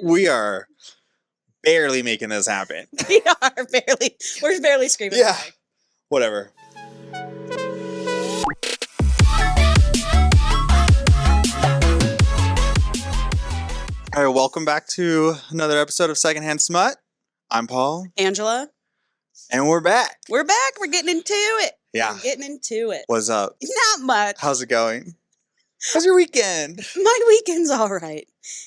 We are barely making this happen. We're barely screaming. Yeah. Whatever. All right, welcome back to another episode of Secondhand Smut. I'm Paul. Angela. And we're back. We're back. We're getting into it. Yeah. We're getting into it. What's up? Not much. How's it going? How's your weekend? My weekend's all right.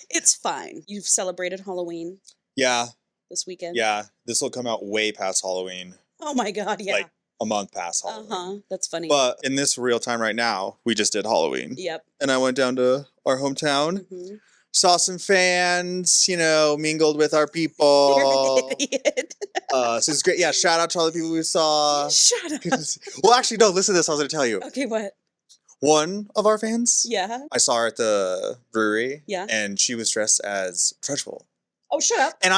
It's fine. You've celebrated Halloween Yeah. this weekend? Yeah. This will come out way past Halloween. Oh my God, yeah. Like a month past Halloween. Uh-huh. That's funny. But in this real time right now, we just did Halloween. Yep. And I went down to our hometown. Mm-hmm. Saw some fans, mingled with our people. You're an idiot. So it's great. Yeah, shout out to all the people we saw. Shut up. Well, actually, no, listen to this. I was going to tell you. Okay, what? One of our fans, Yeah. I saw her at the brewery. Yeah. And she was dressed as Trunchbull. Oh, shut up. And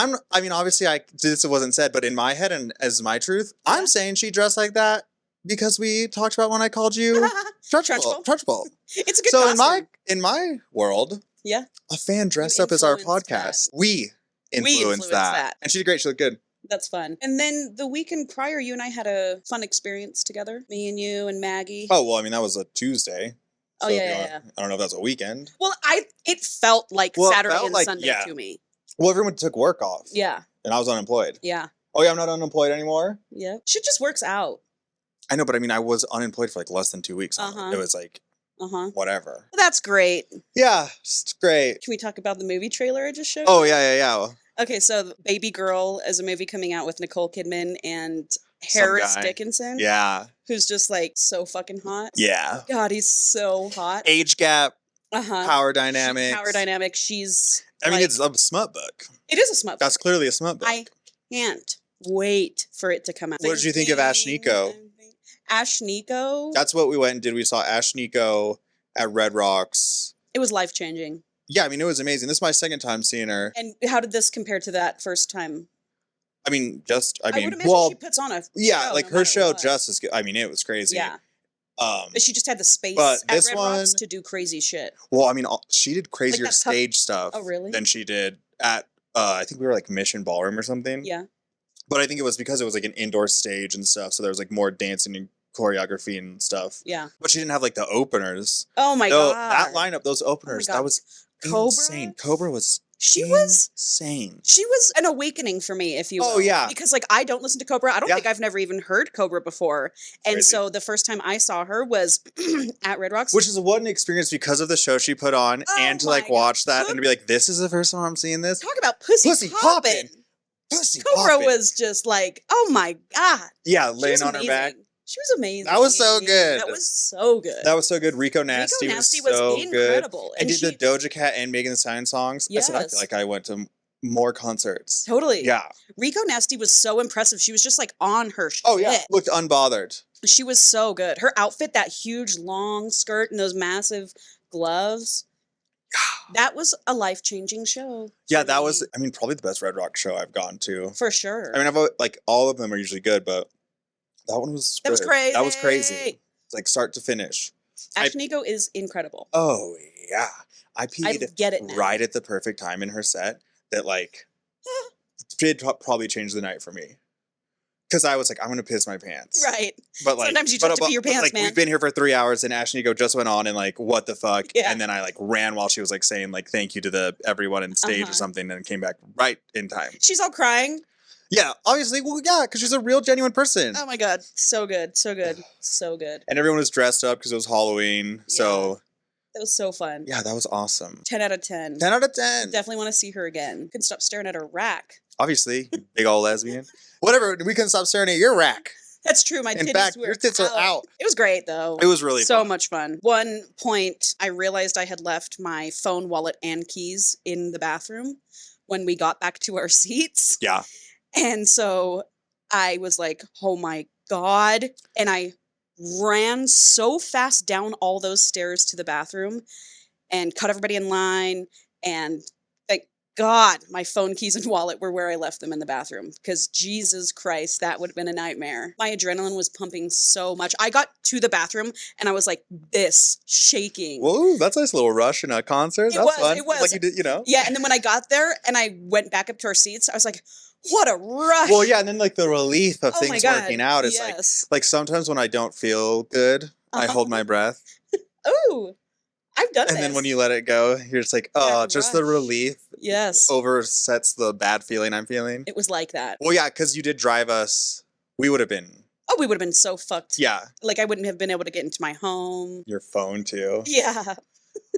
obviously, this wasn't said, but in my head and as my truth, Yeah. I'm saying she dressed like that because we talked about when I called you Trunchbull. It's a good So costume. in my world, Yeah. a fan dressed up as our influenced podcast. We influenced that. And she did great. She looked good. That's fun. And then the weekend prior, you and I had a fun experience together. Me and you and Maggie. Oh, well, that was a Tuesday. Oh, So yeah. I don't know if that's a weekend. Well, it felt like Well, it Saturday felt and like- Sunday yeah. to me. Well, everyone took work off. Yeah. And I was unemployed. Yeah. Oh, yeah, I'm not unemployed anymore? Yeah. Shit just works out. I know, but I was unemployed for less than 2 weeks. Uh-huh. It was like, Uh-huh. whatever. Well, that's great. Yeah, it's great. Can we talk about the movie trailer I just showed? Oh, yeah. Okay, so Baby Girl is a movie coming out with Nicole Kidman and Harris guy. Dickinson. Yeah. Who's just like so fucking hot. Yeah. God, he's so hot. Age gap, Uh-huh. power dynamics. Power dynamic. She's it's a smut book. It is a smut book. That's clearly a smut book. I can't wait for it to come out. What did you think of Ash Nico? Ash Nico? That's what we went and did. We saw Ash Nico at Red Rocks. It was life-changing. Yeah, it was amazing. This is my second time seeing her. And how did this compare to that first time? I would imagine she puts on a yeah, show like no her matter show what. just as good. It was crazy. Yeah. But she just had the space but at this Red Rocks one- to do crazy shit. Well, she did crazier that tough- stage stuff Oh, really? than she did at, I think we were like Mission Ballroom or something. Yeah. But I think it was because it was like an indoor stage and stuff. So there was like more dancing and choreography and stuff. Yeah. But she didn't have like the openers. Oh my No, God. that lineup, those openers, God. that was Cobra? insane. Cobra was She was insane. an awakening for me, if you will. Oh, yeah. Because I don't listen to Cobra. I don't Yeah. think I've never even heard Cobra before. And Crazy. so the first time I saw her was at Red Rocks. Which is what an experience because of the show she put on Oh and to my like watch God. that and to be like, this is the first time I'm seeing this. Talk about pussy poppin'. popping. Pussy Cobra poppin'. was just like, oh my God. Yeah, She laying was on her back. amazing. She was amazing. That was so good. That was so good. That was so good. Rico Nasty, was so incredible. good. And did the Doja Cat and Megan Thee Stallion songs. I said I Yes. feel like I went to more concerts. Totally. Yeah. Rico Nasty was so impressive. She was just like on her shit. Oh yeah. Looked unbothered. She was so good. Her outfit, that huge long skirt and those massive gloves. That was a life-changing show. Yeah, for that me. was probably the best Red Rock show I've gone to. For sure. I've like all of them are usually good, but that one was That was good. crazy. That was crazy. It's like start to finish. Ash Nico is incredible. Oh yeah. I peed get it now. right at the perfect time in her set that like did probably change the night for me. Because I was like, I'm gonna piss my pants. Right. But like Sometimes you just have to pee your pants, like, man. We've been here for 3 hours and Ash Nico just went on and like, what the fuck? Yeah. And then I like ran while she was like saying like thank you to everyone in stage Uh-huh. or something and came back right in time. She's all crying. Yeah, obviously, well, yeah, because she's a real genuine person. Oh my God. So good. So good. So good. And everyone was dressed up because it was Halloween. So That was so fun. yeah, that was awesome. 10 out of 10. 10 out of 10. Definitely want to see her again. Couldn't stop staring at her rack. Obviously, you big old lesbian. Whatever, we couldn't stop staring at your rack. That's true. My In titties fact, were your tits are out. It was great though. It was really so fun. much fun. One point, I realized I had left my phone, wallet, and keys in the bathroom when we got back to our seats. Yeah. And so I was like, oh my God. And I ran so fast down all those stairs to the bathroom and cut everybody in line and God my phone, keys, and wallet were where I left them in the bathroom. Because Jesus Christ, that would have been a nightmare. My adrenaline was pumping so much. I got to the bathroom and I was like this, shaking. Whoa, that's a nice little rush in a concert. That's fun. It was. Like you did, you know. Yeah, and then when I got there and I went back up to our seats, I was like, what a rush. Well, yeah, and then like the relief of Oh my things God, working out is yes. like sometimes when I don't feel good, I hold my breath. Ooh, I've done And this. then when you let it go, you're just like, oh, just the rush. relief Yes. oversets the bad feeling I'm feeling. It was like that. Well, yeah, because you did drive us. We would have been. Oh, we would have been so fucked. Yeah. Like I wouldn't have been able to get into my home. Your phone too. Yeah.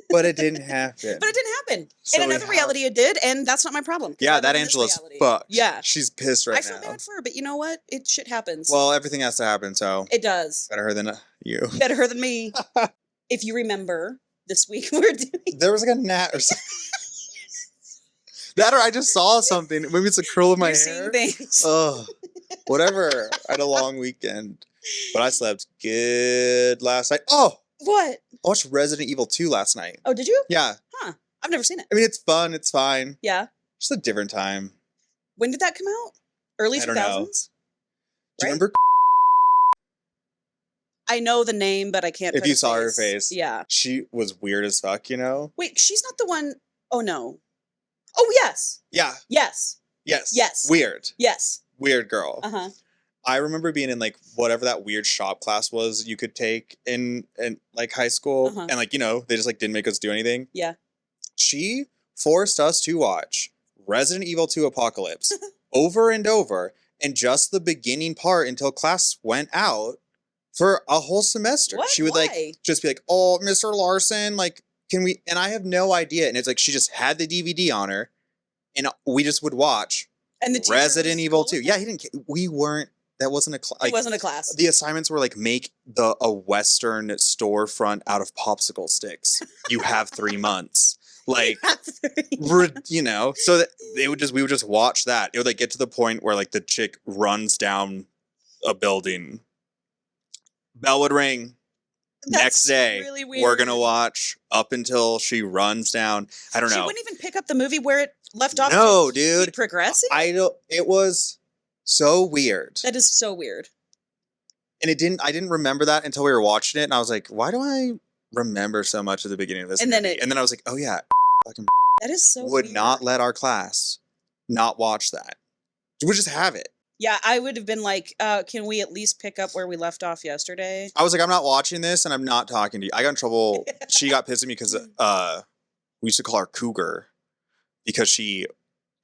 But it didn't happen. But it didn't happen. So in another reality it did, and that's not my problem. 'cause Yeah, I that live in this Angela's reality. fucked. Yeah. She's pissed right I now. feel bad for her, but you know what? Shit happens. Well, everything has to happen, so it does. better her than you. Better her than me. If you remember, this week we're doing... There was like a gnat or something. That or I just saw something. Maybe it's a curl of my You're hair. seeing things. Ugh. Whatever. I had a long weekend. But I slept good last night. Oh! What? I watched Resident Evil 2 last night. Oh, did you? Yeah. Huh. I've never seen it. I mean, it's fun. It's fine. Yeah. Just a different time. When did that come out? Early I 2000s? don't know. Do you remember? I know the name, but I can't If put you a saw her face. Yeah. She was weird as fuck, you know? Wait, she's not the one... Oh, no. Oh, yes. Yeah. Yes. Yes. Yes. Weird. Yes. Weird girl. Uh-huh. I remember being in like whatever that weird shop class was you could take in like high school. Uh-huh. And like, you know, they just like didn't make us do anything. Yeah. She forced us to watch Resident Evil 2 Apocalypse over and over, and just the beginning part until class went out for a whole semester. What? She would Why? like just be like, "Oh, Mr. Larson, like, can we?" And I have no idea. And it's like she just had the DVD on her, and we just would watch And the teacher Resident was Evil cool 2. with Yeah, it? he didn't. We weren't. That wasn't a class. It wasn't a class. The assignments were like make a Western storefront out of popsicle sticks. You have 3 months. Like, you know, so that we would just watch that. It would like get to the point where like the chick runs down a building. Bell would ring. Next day, really we're weird. gonna watch up until she runs down. I don't know. She wouldn't even pick up the movie where it left off. No, to dude. keep progressing. I don't. It was so weird. That is so weird. And I didn't remember that until we were watching it, and I was like, why do I remember so much at the beginning of this And then movie? And then I was like, oh yeah, fucking That is so would weird. not let our class not watch that. We just have it. Yeah, I would have been like, can we at least pick up where we left off yesterday? I was like, I'm not watching this, and I'm not talking to you. I got in trouble. She got pissed at me because we used to call her Cougar because she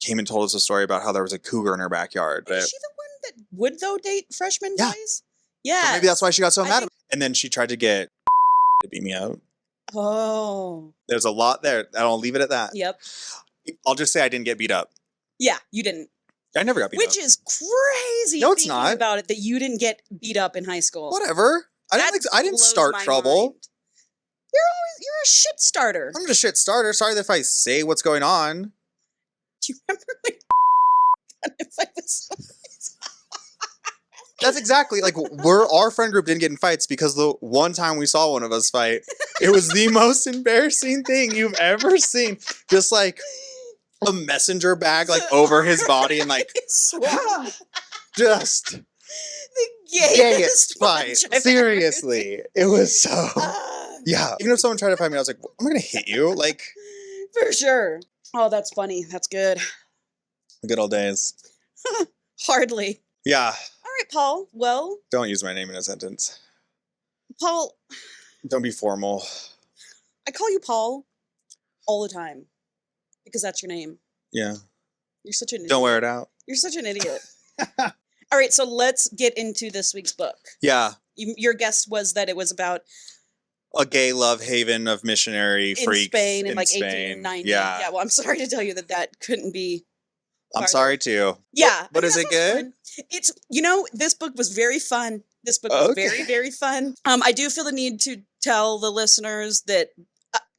came and told us a story about how there was a cougar in her backyard. But Is she the one that would though date freshman Yeah. boys? Yeah. so maybe that's why she got so I mad at think- me. And then she tried to get to beat me out. Oh. There's a lot there, and I'll leave it at that. Yep. I'll just say I didn't get beat up. Yeah, you didn't. I never got beat up. Which is crazy. No, it's thinking not. about it that you didn't get beat up in high school. Whatever. I That didn't blows start my trouble. mind. You're a shit starter. I'm just a shit starter. Sorry if I say what's going on. Do you remember when if I was That's exactly like our friend group didn't get in fights because the one time we saw one of us fight, it was the most embarrassing thing you've ever seen. Just like a messenger bag like over his body and like I swear, just the gayest, gayest fight. punch I've ever Seriously. It was so seen. yeah. Even if someone tried to fight me, I was like, I'm gonna hit you. Like For sure. Oh, that's funny. That's good. the good old days. Hardly. Yeah. All right, Paul. Well, Don't use my name in a sentence. Paul, Don't be formal. I call you Paul all the time because that's your name. Yeah. You're such an idiot. Don't wear it out. You're such an idiot. All right, so let's get into this week's book. Yeah. Your guess was that it was about A gay love haven of missionary in freaks Spain in like Spain. 1890. Yeah. Yeah, well, I'm sorry to tell you that couldn't be. I'm farther. sorry too. Yeah. But I is mean, it that sounds good? fun. It's, this book was very fun. This book was Okay. very, very fun. I do feel the need to tell the listeners that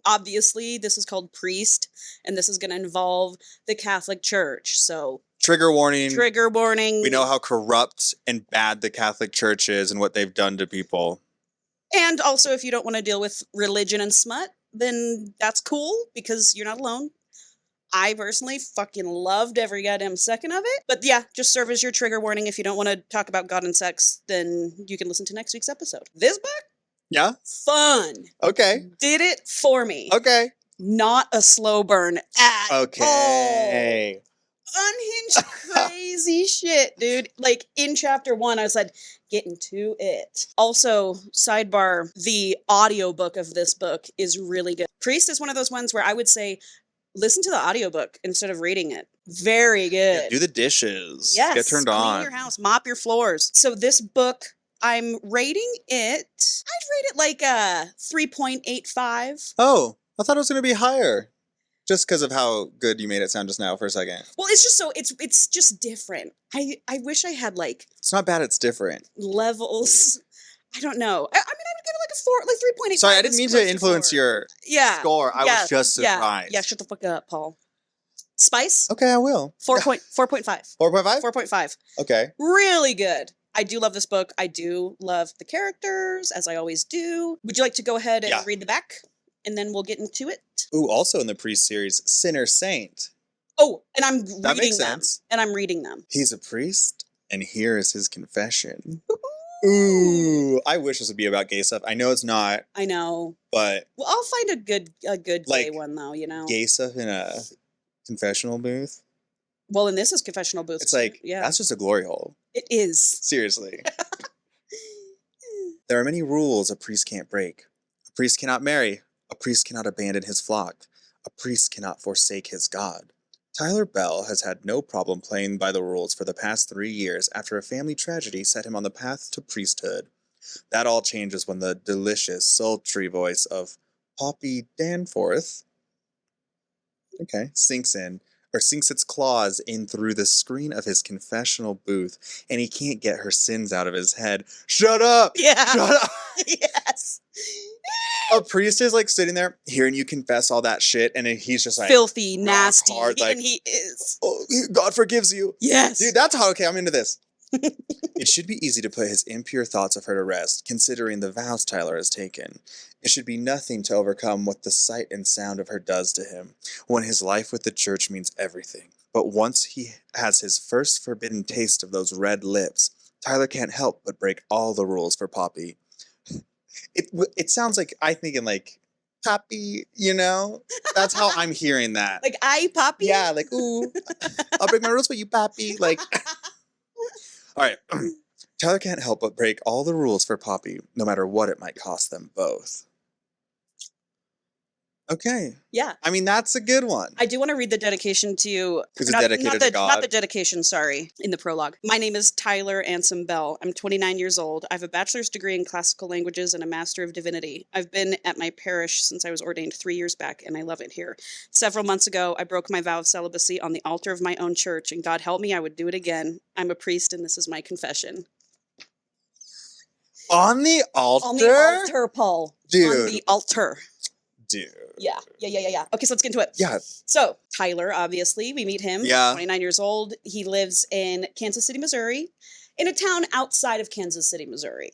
obviously this is called Priest, and this is going to involve the Catholic Church. So Trigger warning. trigger warning. We know how corrupt and bad the Catholic Church is and what they've done to people. And also, if you don't want to deal with religion and smut, then that's cool because you're not alone. I personally fucking loved every goddamn second of it. But yeah, just serve as your trigger warning. If you don't want to talk about God and sex, then you can listen to next week's episode. This book, Yeah. fun. Okay. Did it for me. Okay. Not a slow burn at all. Okay. Unhinged crazy shit, dude. Like in chapter 1, I was like, getting to it. Also, sidebar, the audiobook of this book is really good. Priest is one of those ones where I would say, listen to the audiobook instead of reading it. Very good. Yeah, do the dishes. Yes. Get turned clean on. your house, mop your floors. So this book, I'm rating it, I'd rate it like a 3.85. Oh, I thought it was going to be higher. Just because of how good you made it sound just now for a second. Well, it's just so, it's just different. I wish I had like It's not bad, it's different. levels. I don't know. I mean, I would give it like a 4, like 3.85. Sorry, I didn't mean to influence your score. I was just surprised. Yeah, shut the fuck up, Paul. Spice? Okay, I will. 4.5. 4.5? 4.5. Okay. Really good. I do love this book. I do love the characters, as I always do. Would you like to go ahead and read the back? And then we'll get into it. Ooh, also in the Priest series, Sinner Saint. Oh, and I'm That reading makes them. sense. And I'm reading them. He's a priest, and here is his confession. Ooh, I wish this would be about gay stuff. I know it's not. I know. But well, I'll find a good like, gay one though, you know. Gay stuff in a confessional booth. Well, and this is confessional booth. It's like, that's just a glory hole. It is. Seriously. There are many rules a priest can't break. A priest cannot marry. A priest cannot abandon his flock. A priest cannot forsake his God. Tyler Bell has had no problem playing by the rules for the past 3 years after a family tragedy set him on the path to priesthood. That all changes when the delicious, sultry voice of Poppy Danforth sinks its claws in through the screen of his confessional booth, and he can't get her sins out of his head. Shut up! Yeah. Shut up! Yes. A priest is like sitting there hearing you confess all that shit, and then he's just like filthy, nasty, hard, like, and he is. Oh, God forgives you. Yes. Dude, that's how, okay, I'm into this. It should be easy to put his impure thoughts of her to rest, considering the vows Tyler has taken. It should be nothing to overcome what the sight and sound of her does to him, when his life with the church means everything. But once he has his first forbidden taste of those red lips, Tyler can't help but break all the rules for Poppy. It sounds like I'm thinking like, Poppy, you know? That's how I'm hearing that. Like, Poppy? Yeah, like, ooh, I'll break my rules for you, Poppy. Like, all right. Tyler can't help but break all the rules for Poppy, no matter what it might cost them both. Okay. Yeah. I mean, that's a good one. I do want to read the dedication to you. Is it dedicated to God? Not the dedication, sorry, in the prologue. My name is Tyler Ansom Bell. I'm 29 years old. I have a bachelor's degree in classical languages and a master of divinity. I've been at my parish since I was ordained 3 years back, and I love it here. Several months ago, I broke my vow of celibacy on the altar of my own church, and God help me, I would do it again. I'm a priest, and this is my confession. On the altar? On the altar, Paul. Dude. On the altar. Dude. Yeah. Okay, so let's get into it. Yeah. So, Tyler, obviously, we meet him. Yeah. 29 years old. He lives in Kansas City, Missouri, in a town outside of Kansas City, Missouri.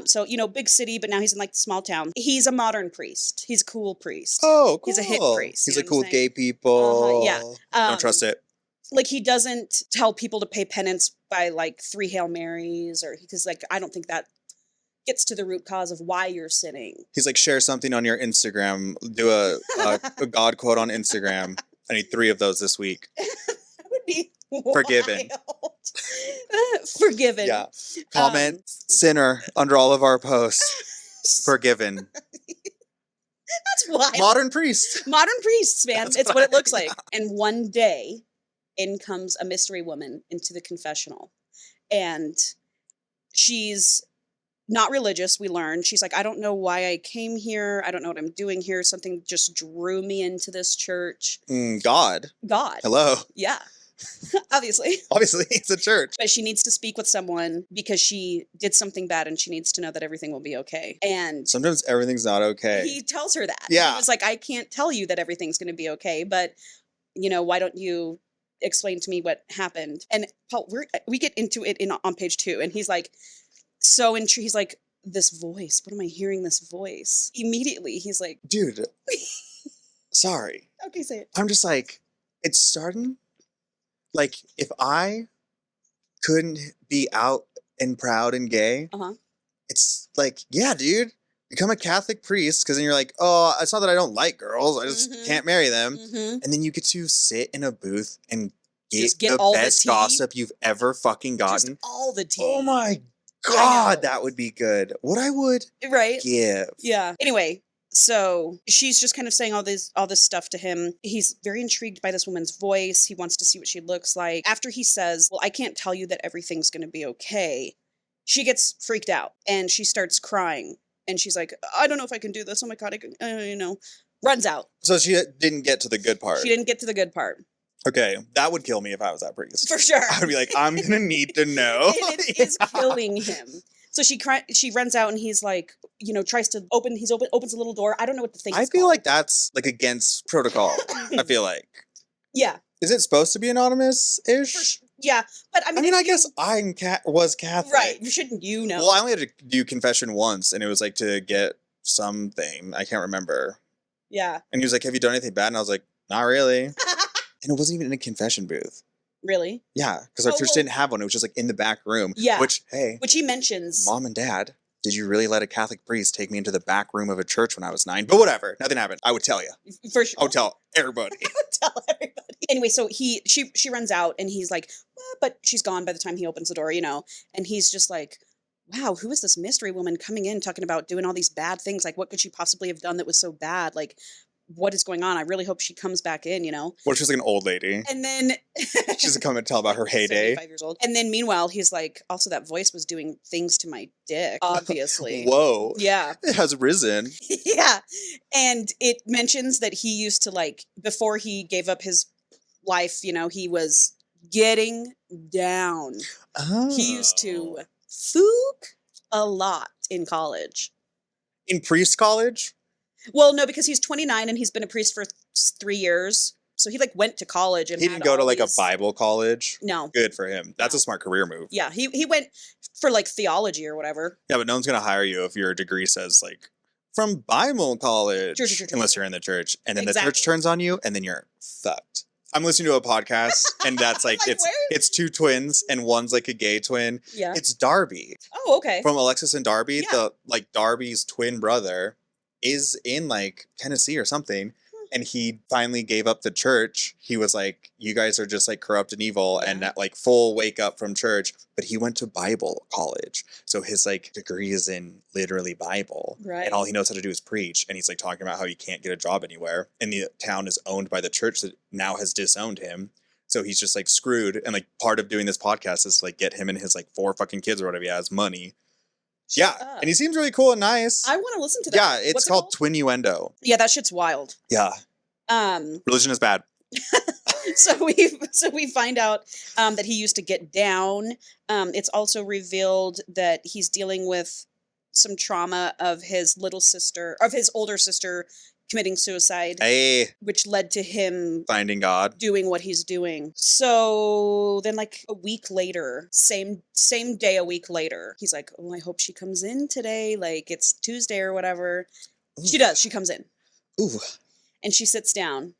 So, you know, big city, but now he's in like the small town. He's a modern priest. He's a cool priest. Oh, cool. He's a hip priest. He's you like know cool what with I'm gay people. Yeah. Don't trust it. Like, he doesn't tell people to pay penance by like 3 Hail Marys, or because like I don't think that gets to the root cause of why you're sinning. He's like, share something on your Instagram. Do a God quote on Instagram. I need 3 of those this week. That would be Forgiven. Forgiven. Yeah. Comment sinner under all of our posts. Forgiven. That's wild. Modern priest. Modern priests, man. That's It's what what it I- looks like. And one day, in comes a mystery woman into the confessional. And she's not religious, we learn. She's like, I don't know why I came here. I don't know what I'm doing here. Something just drew me into this church. God. God. Hello. Yeah. Obviously. Obviously, it's a church. But she needs to speak with someone because she did something bad and she needs to know that everything will be okay. And Sometimes everything's not okay. he tells her that. Yeah. He was like, I can't tell you that everything's going to be okay, but, you know, why don't you explain to me what happened? And Paul, we get into it on page 2, and he's like, so intrigued. He's like, this voice, what am I hearing this voice? Immediately, he's like, Dude. Sorry. okay, say it. I'm just like, It's starting, like, if I couldn't be out and proud and gay, Uh-huh. it's like, yeah, dude, become a Catholic priest, because then you're like, oh, it's not that I don't like girls, I just Mhm. can't marry them. Mhm. And then you get to sit in a booth and Just get the all the best tea. gossip you've ever fucking Just gotten. all the tea. Oh my I God, know. that would be good. What I would Right? give. Yeah. Anyway, so she's just kind of saying all this stuff to him. He's very intrigued by this woman's voice. He wants to see what she looks like. After he says, "Well, I can't tell you that everything's going to be okay." She gets freaked out and she starts crying. And she's like, "I don't know if I can do this. Oh my God, runs out." So she didn't get to the good part. She didn't get to the good part. Okay, that would kill me if I was that priest. For sure. I would be like, I'm gonna need to know. And it is killing him. So she runs out and he's like, tries to opens a little door. I don't know what the thing is I feel called. like that's like against protocol. I feel like. Yeah. Is it supposed to be anonymous-ish? Yeah. But I mean, I guess was Catholic. Right. Shouldn't you know? Well, I only had to do confession once, and it was like to get something. I can't remember. Yeah. And he was like, have you done anything bad? And I was like, not really. And it wasn't even in a confession booth. Really? Yeah, because our church didn't have one. It was just like in the back room. Yeah. Which he mentions. Mom and Dad, did you really let a Catholic priest take me into the back room of a church when I was 9? But whatever, nothing happened. I would tell you. For sure. I would tell everybody. I would tell everybody. Anyway, so she runs out and he's like, but she's gone by the time he opens the door, and he's just like, wow, who is this mystery woman coming in talking about doing all these bad things? Like, what could she possibly have done that was so bad? Like, what is going on? I really hope she comes back in, What if she's like an old lady? And then she's to come and tell about her heyday. 75 years old. And then meanwhile, he's like, also that voice was doing things to my dick, obviously. Whoa. Yeah. It has risen. Yeah. And it mentions that he used to, like, before he gave up his life, he was getting down. Oh. He used to fook a lot in college. In priest college? Well, no, because he's 29 and he's been a priest for 3 years. So he went to college and he didn't go to a Bible college. No. Good for him. That's a smart career move. Yeah, he went for theology or whatever. Yeah, but no one's gonna hire you if your degree says from Bible college, unless you're in the church, and then the church turns on you, and then you're fucked. I'm listening to a podcast, and that's it's two twins, and one's like a gay twin. Yeah, it's Darby. Oh, okay. From Alexis and Darby, yeah. Darby's twin brother is in Tennessee or something, and he finally gave up the church. He was like, you guys are just corrupt and evil, and that full wake up from church. But he went to Bible college, so his degree is in literally Bible, right? And all he knows how to do is preach. And he's talking about how he can't get a job anywhere, and the town is owned by the church that now has disowned him. So he's just screwed. And part of doing this podcast is to get him and his 4 fucking kids or whatever he has money. Yeah, and he seems really cool and nice. I want to listen to that. Yeah, it's called Twinnuendo. Yeah, that shit's wild. Yeah. Religion is bad. So we find out that he used to get down. It's also revealed that he's dealing with some trauma of his older sister committing suicide, which led to him finding God, doing what he's doing. So then a week later, same day a week later, he's like, oh, I hope she comes in today, it's Tuesday or whatever. Ooh. She does. She comes in. Ooh. And she sits down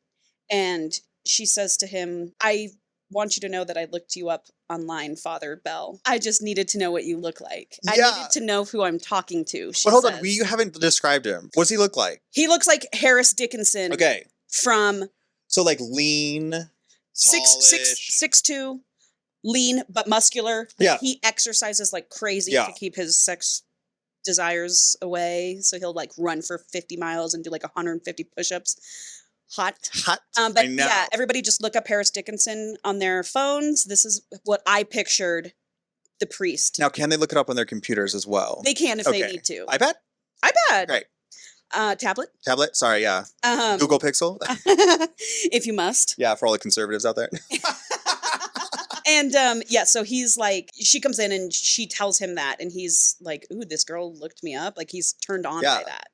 and she says to him, I want you to know that I looked you up online, Father Bell. I just needed to know what you look like. Yeah. I needed to know who I'm talking to. But hold on, you haven't described him. What does he look like? He looks like Harris Dickinson. Okay. From lean, 6'2", lean but muscular. Yeah. He exercises like crazy to keep his sex desires away. So he'll run for 50 miles and do 150 push-ups. Hot. But I know. Yeah, everybody just look up Harris Dickinson on their phones. This is what I pictured the priest. Now, can they look it up on their computers as well? They can if they need to. iPad? Great. Tablet? Sorry, yeah. Google Pixel? If you must. Yeah, for all the conservatives out there. And so he's she comes in and she tells him that, and he's like, ooh, this girl looked me up. He's turned on by that.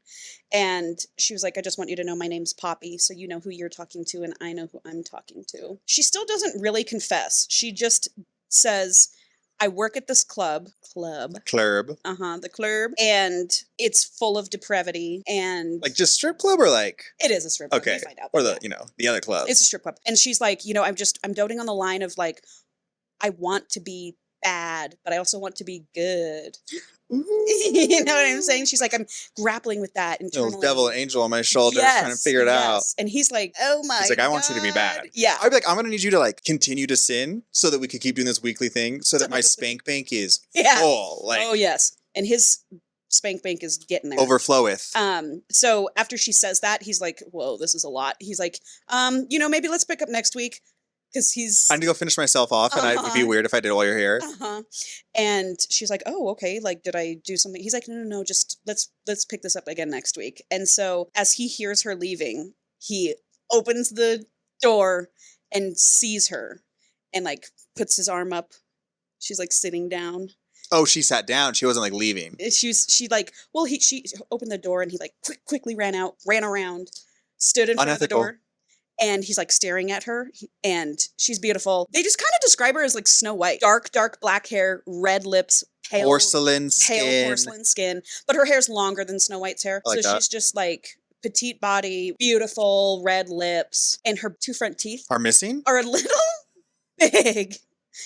And she was like, I just want you to know my name's Poppy, so you know who you're talking to, and I know who I'm talking to. She still doesn't really confess. She just says, I work at this club. Club. The club. And it's full of depravity and Like just strip club or like? It is a strip club. Okay. You find out. Or the, the other clubs. It's a strip club. And she's like, I'm doting on the line of like, I want to be bad, but I also want to be good. You know what I'm saying? She's like, I'm grappling with that internally. Little devil angel on my shoulder trying to figure it out. And he's like, oh my God. He's like, I want you to be bad. Yeah. I'd be like, I'm going to need you to like continue to sin so that we could keep doing this weekly thing so that my spank bank is full. Like, oh, yes. And his spank bank is getting there. Overfloweth. So after she says that, he's like, whoa, this is a lot. He's like, maybe let's pick up next week. Because I need to go finish myself off, and it would be weird if I did all your hair. And she's like, "Oh, okay. Like, did I do something?" He's like, "No. Just let's pick this up again next week." And so, as he hears her leaving, he opens the door and sees her, and like puts his arm up. She's like sitting down. Oh, she sat down. She wasn't like leaving. She opened the door, and he like quickly ran around, stood in front of the door. And he's like staring at her, and she's beautiful. They just kind of describe her as like Snow White. Dark black hair, red lips, pale porcelain skin. But her hair's longer than Snow White's hair. She's just like petite body, beautiful, red lips, and her two front teeth are missing? Are a little big.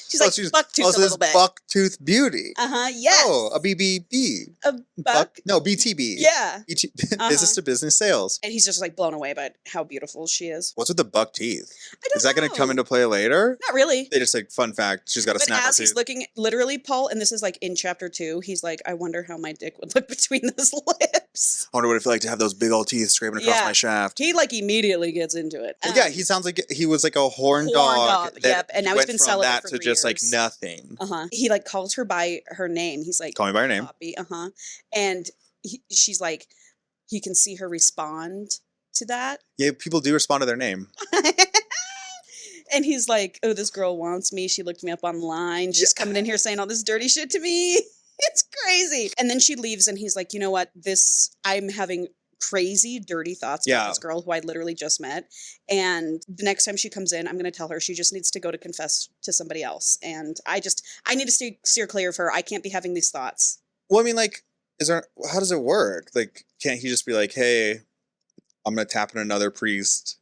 She's like bucktooth a little bit. Bucktooth beauty. Yes. Oh, a BBB. A buck? No, BTB. Yeah. Business to business sales. And he's just like blown away by how beautiful she is. What's with the buck teeth? I don't know. Is that going to come into play later? Not really. They just like, fun fact, she's got a snapper as he's looking, literally, Paul, and this is like in chapter 2, he's like, I wonder how my dick would look between those lips. I wonder what it'd feel like to have those big old teeth scraping across my shaft. He like immediately gets into it. Well, yeah, he sounds like he was like a horn dog. Yep, and now he's been celibate that for to 3 just years. like nothing. He like calls her by her name. He's like, call me by her name. Poppy. And she's like, he can see her respond to that. Yeah, people do respond to their name. And he's like, oh, this girl wants me. She looked me up online. She's coming in here saying all this dirty shit to me. It's crazy. And then she leaves, and he's like, you know what? I'm having crazy, dirty thoughts about this girl who I literally just met. And the next time she comes in, I'm going to tell her she just needs to go to confess to somebody else. And I need to steer clear of her. I can't be having these thoughts. Well, I mean, like, how does it work? Like, can't he just be like, hey, I'm going to tap in another priest?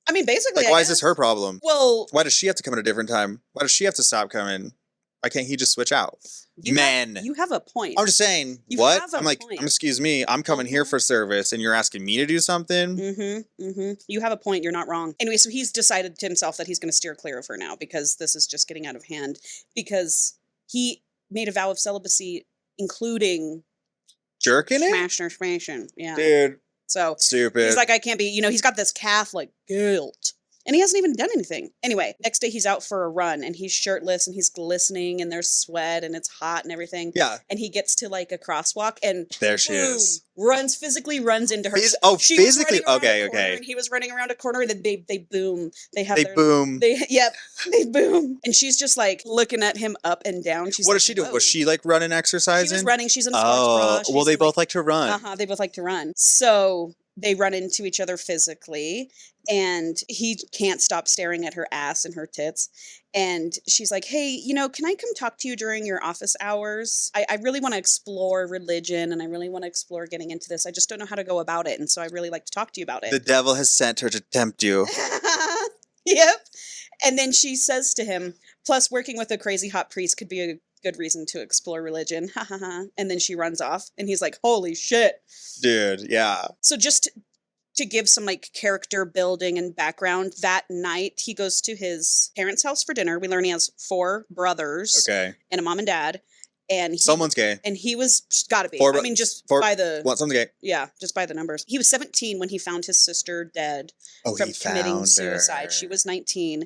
I mean, basically, like, why is this her problem? Well, why does she have to come at a different time? Why does she have to stop coming? Why can't he just switch out? You have a point. I'm just saying, I'm like, excuse me, I'm coming here for service, and you're asking me to do something? You have a point. You're not wrong. Anyway, so he's decided to himself that he's going to steer clear of her now because this is just getting out of hand. Because he made a vow of celibacy, including jerking it? Smashing. Yeah. Dude. So stupid. He's like, I can't be, he's got this Catholic guilt. And he hasn't even done anything. Anyway, next day he's out for a run and he's shirtless and he's glistening and there's sweat and it's hot and everything. Yeah. And he gets to like a crosswalk and there she is. Physically runs into her. Physically? Okay. And he was running around a corner and then they boom. They boom. They boom. And she's just like looking at him up and down. What does she do? Was she like running, exercising? She was running. She's in a sports bra. Well, they both like to run. They both like to run. So they run into each other physically and he can't stop staring at her ass and her tits. And she's like, hey, can I come talk to you during your office hours? I really want to explore religion and I really want to explore getting into this. I just don't know how to go about it. And so I really like to talk to you about it. The devil has sent her to tempt you. Yep. And then she says to him, plus working with a crazy hot priest could be a good reason to explore religion. Ha ha ha. And then she runs off and he's like, holy shit. Dude, yeah. So just to give some like character building and background, that night he goes to his parents' house for dinner. We learn he has 4 brothers. Okay. And a mom and dad. And someone's gay. And he was gotta be. Just by the someone's gay. Yeah, just by the numbers. He was 17 when he found his sister dead from committing suicide. She was 19.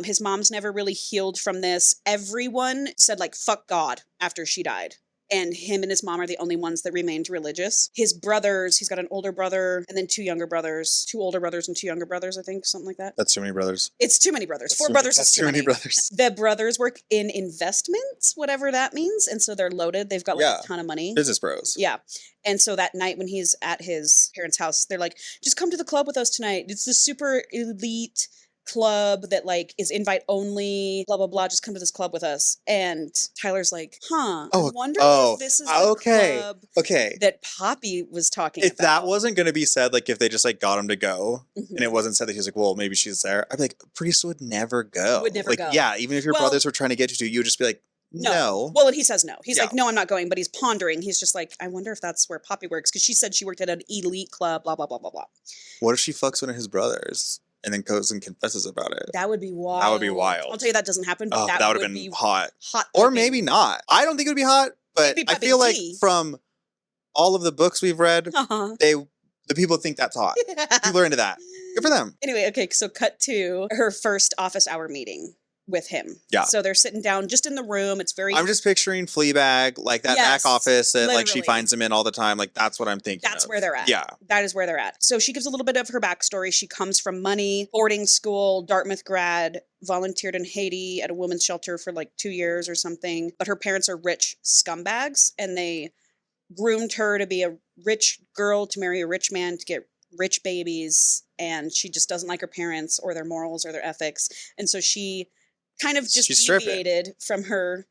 His mom's never really healed from this. Everyone said like fuck God after she died. And him and his mom are the only ones that remained religious. His brothers, he's got an older brother and then 2 younger brothers. 2 older brothers and 2 younger brothers, I think, something like that. That's too many brothers. It's too many brothers. 4 brothers is too many brothers. The brothers work in investments, whatever that means. And so they're loaded. They've got like a ton of money. Business bros. Yeah. And so that night when he's at his parents' house, they're like, just come to the club with us tonight. It's the super elite club that like is invite only, blah blah blah, just come to this club with us. And Tyler's like, I wonder if this is the club okay. that Poppy was talking If about. that wasn't going to be said, like if they just like got him to go, Mhm. and it wasn't said that he was like, well, maybe she's there, I'd be like, priest would never go. Would never like, go. yeah, even if your Well- brothers were trying to get you to, you would just be like, no. Well, and he says no. He's Yeah. like, no, I'm not going. But he's pondering. He's just like, I wonder if that's where Poppy works. Because she said she worked at an elite club, blah, blah, blah, blah, blah. What if she fucks one of his brothers and then goes and confesses about it? That would be wild. That would be wild. I'll tell you that doesn't happen, but Oh, that would would have been be hot. hot. Or whipping. maybe not. I don't think it would be hot, but Maybe I Puppy feel like T. from all of the books we've read, Uh-huh. the people think that's hot. People are into that. Good for them. Anyway, okay, so cut to her first office hour meeting with him. Yeah. So they're sitting down just in the room. It's very... I'm just picturing Fleabag, like that Yes, back office that like she literally. finds him in all the time. Like that's what I'm thinking. That's of. where they're at. Yeah. That is where they're at. So she gives a little bit of her backstory. She comes from money, boarding school, Dartmouth grad, volunteered in Haiti at a women's shelter for like 2 years or something. But her parents are rich scumbags, and they groomed her to be a rich girl, to marry a rich man, to get rich babies. And she just doesn't like her parents or their morals or their ethics. And so she kind of just She's stripping. deviated from her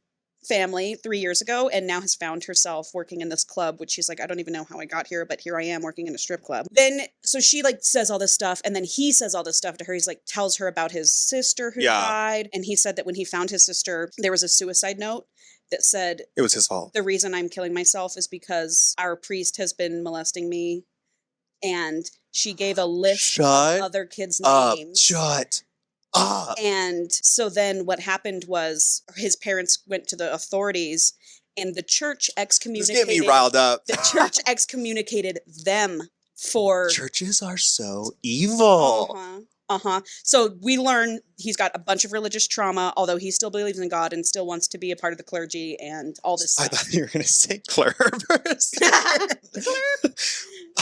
family 3 years ago, and now has found herself working in this club, which she's like, I don't even know how I got here, but here I am working in a strip club. Then so she like says all this stuff, and then he says all this stuff to her. He's like, tells her about his sister who died, and he said that when he found his sister, there was a suicide note that said, It was his fault. the reason I'm killing myself is because our priest has been molesting me. And she gave a list Shut of other kids' up. names. Shut up. And so then what happened was his parents went to the authorities, and the church Just excommunicated. get me riled up. The church excommunicated them for. Churches are so evil. So we learn he's got a bunch of religious trauma, although he still believes in God and still wants to be a part of the clergy and all this I stuff. thought you were going to say Claire for a second.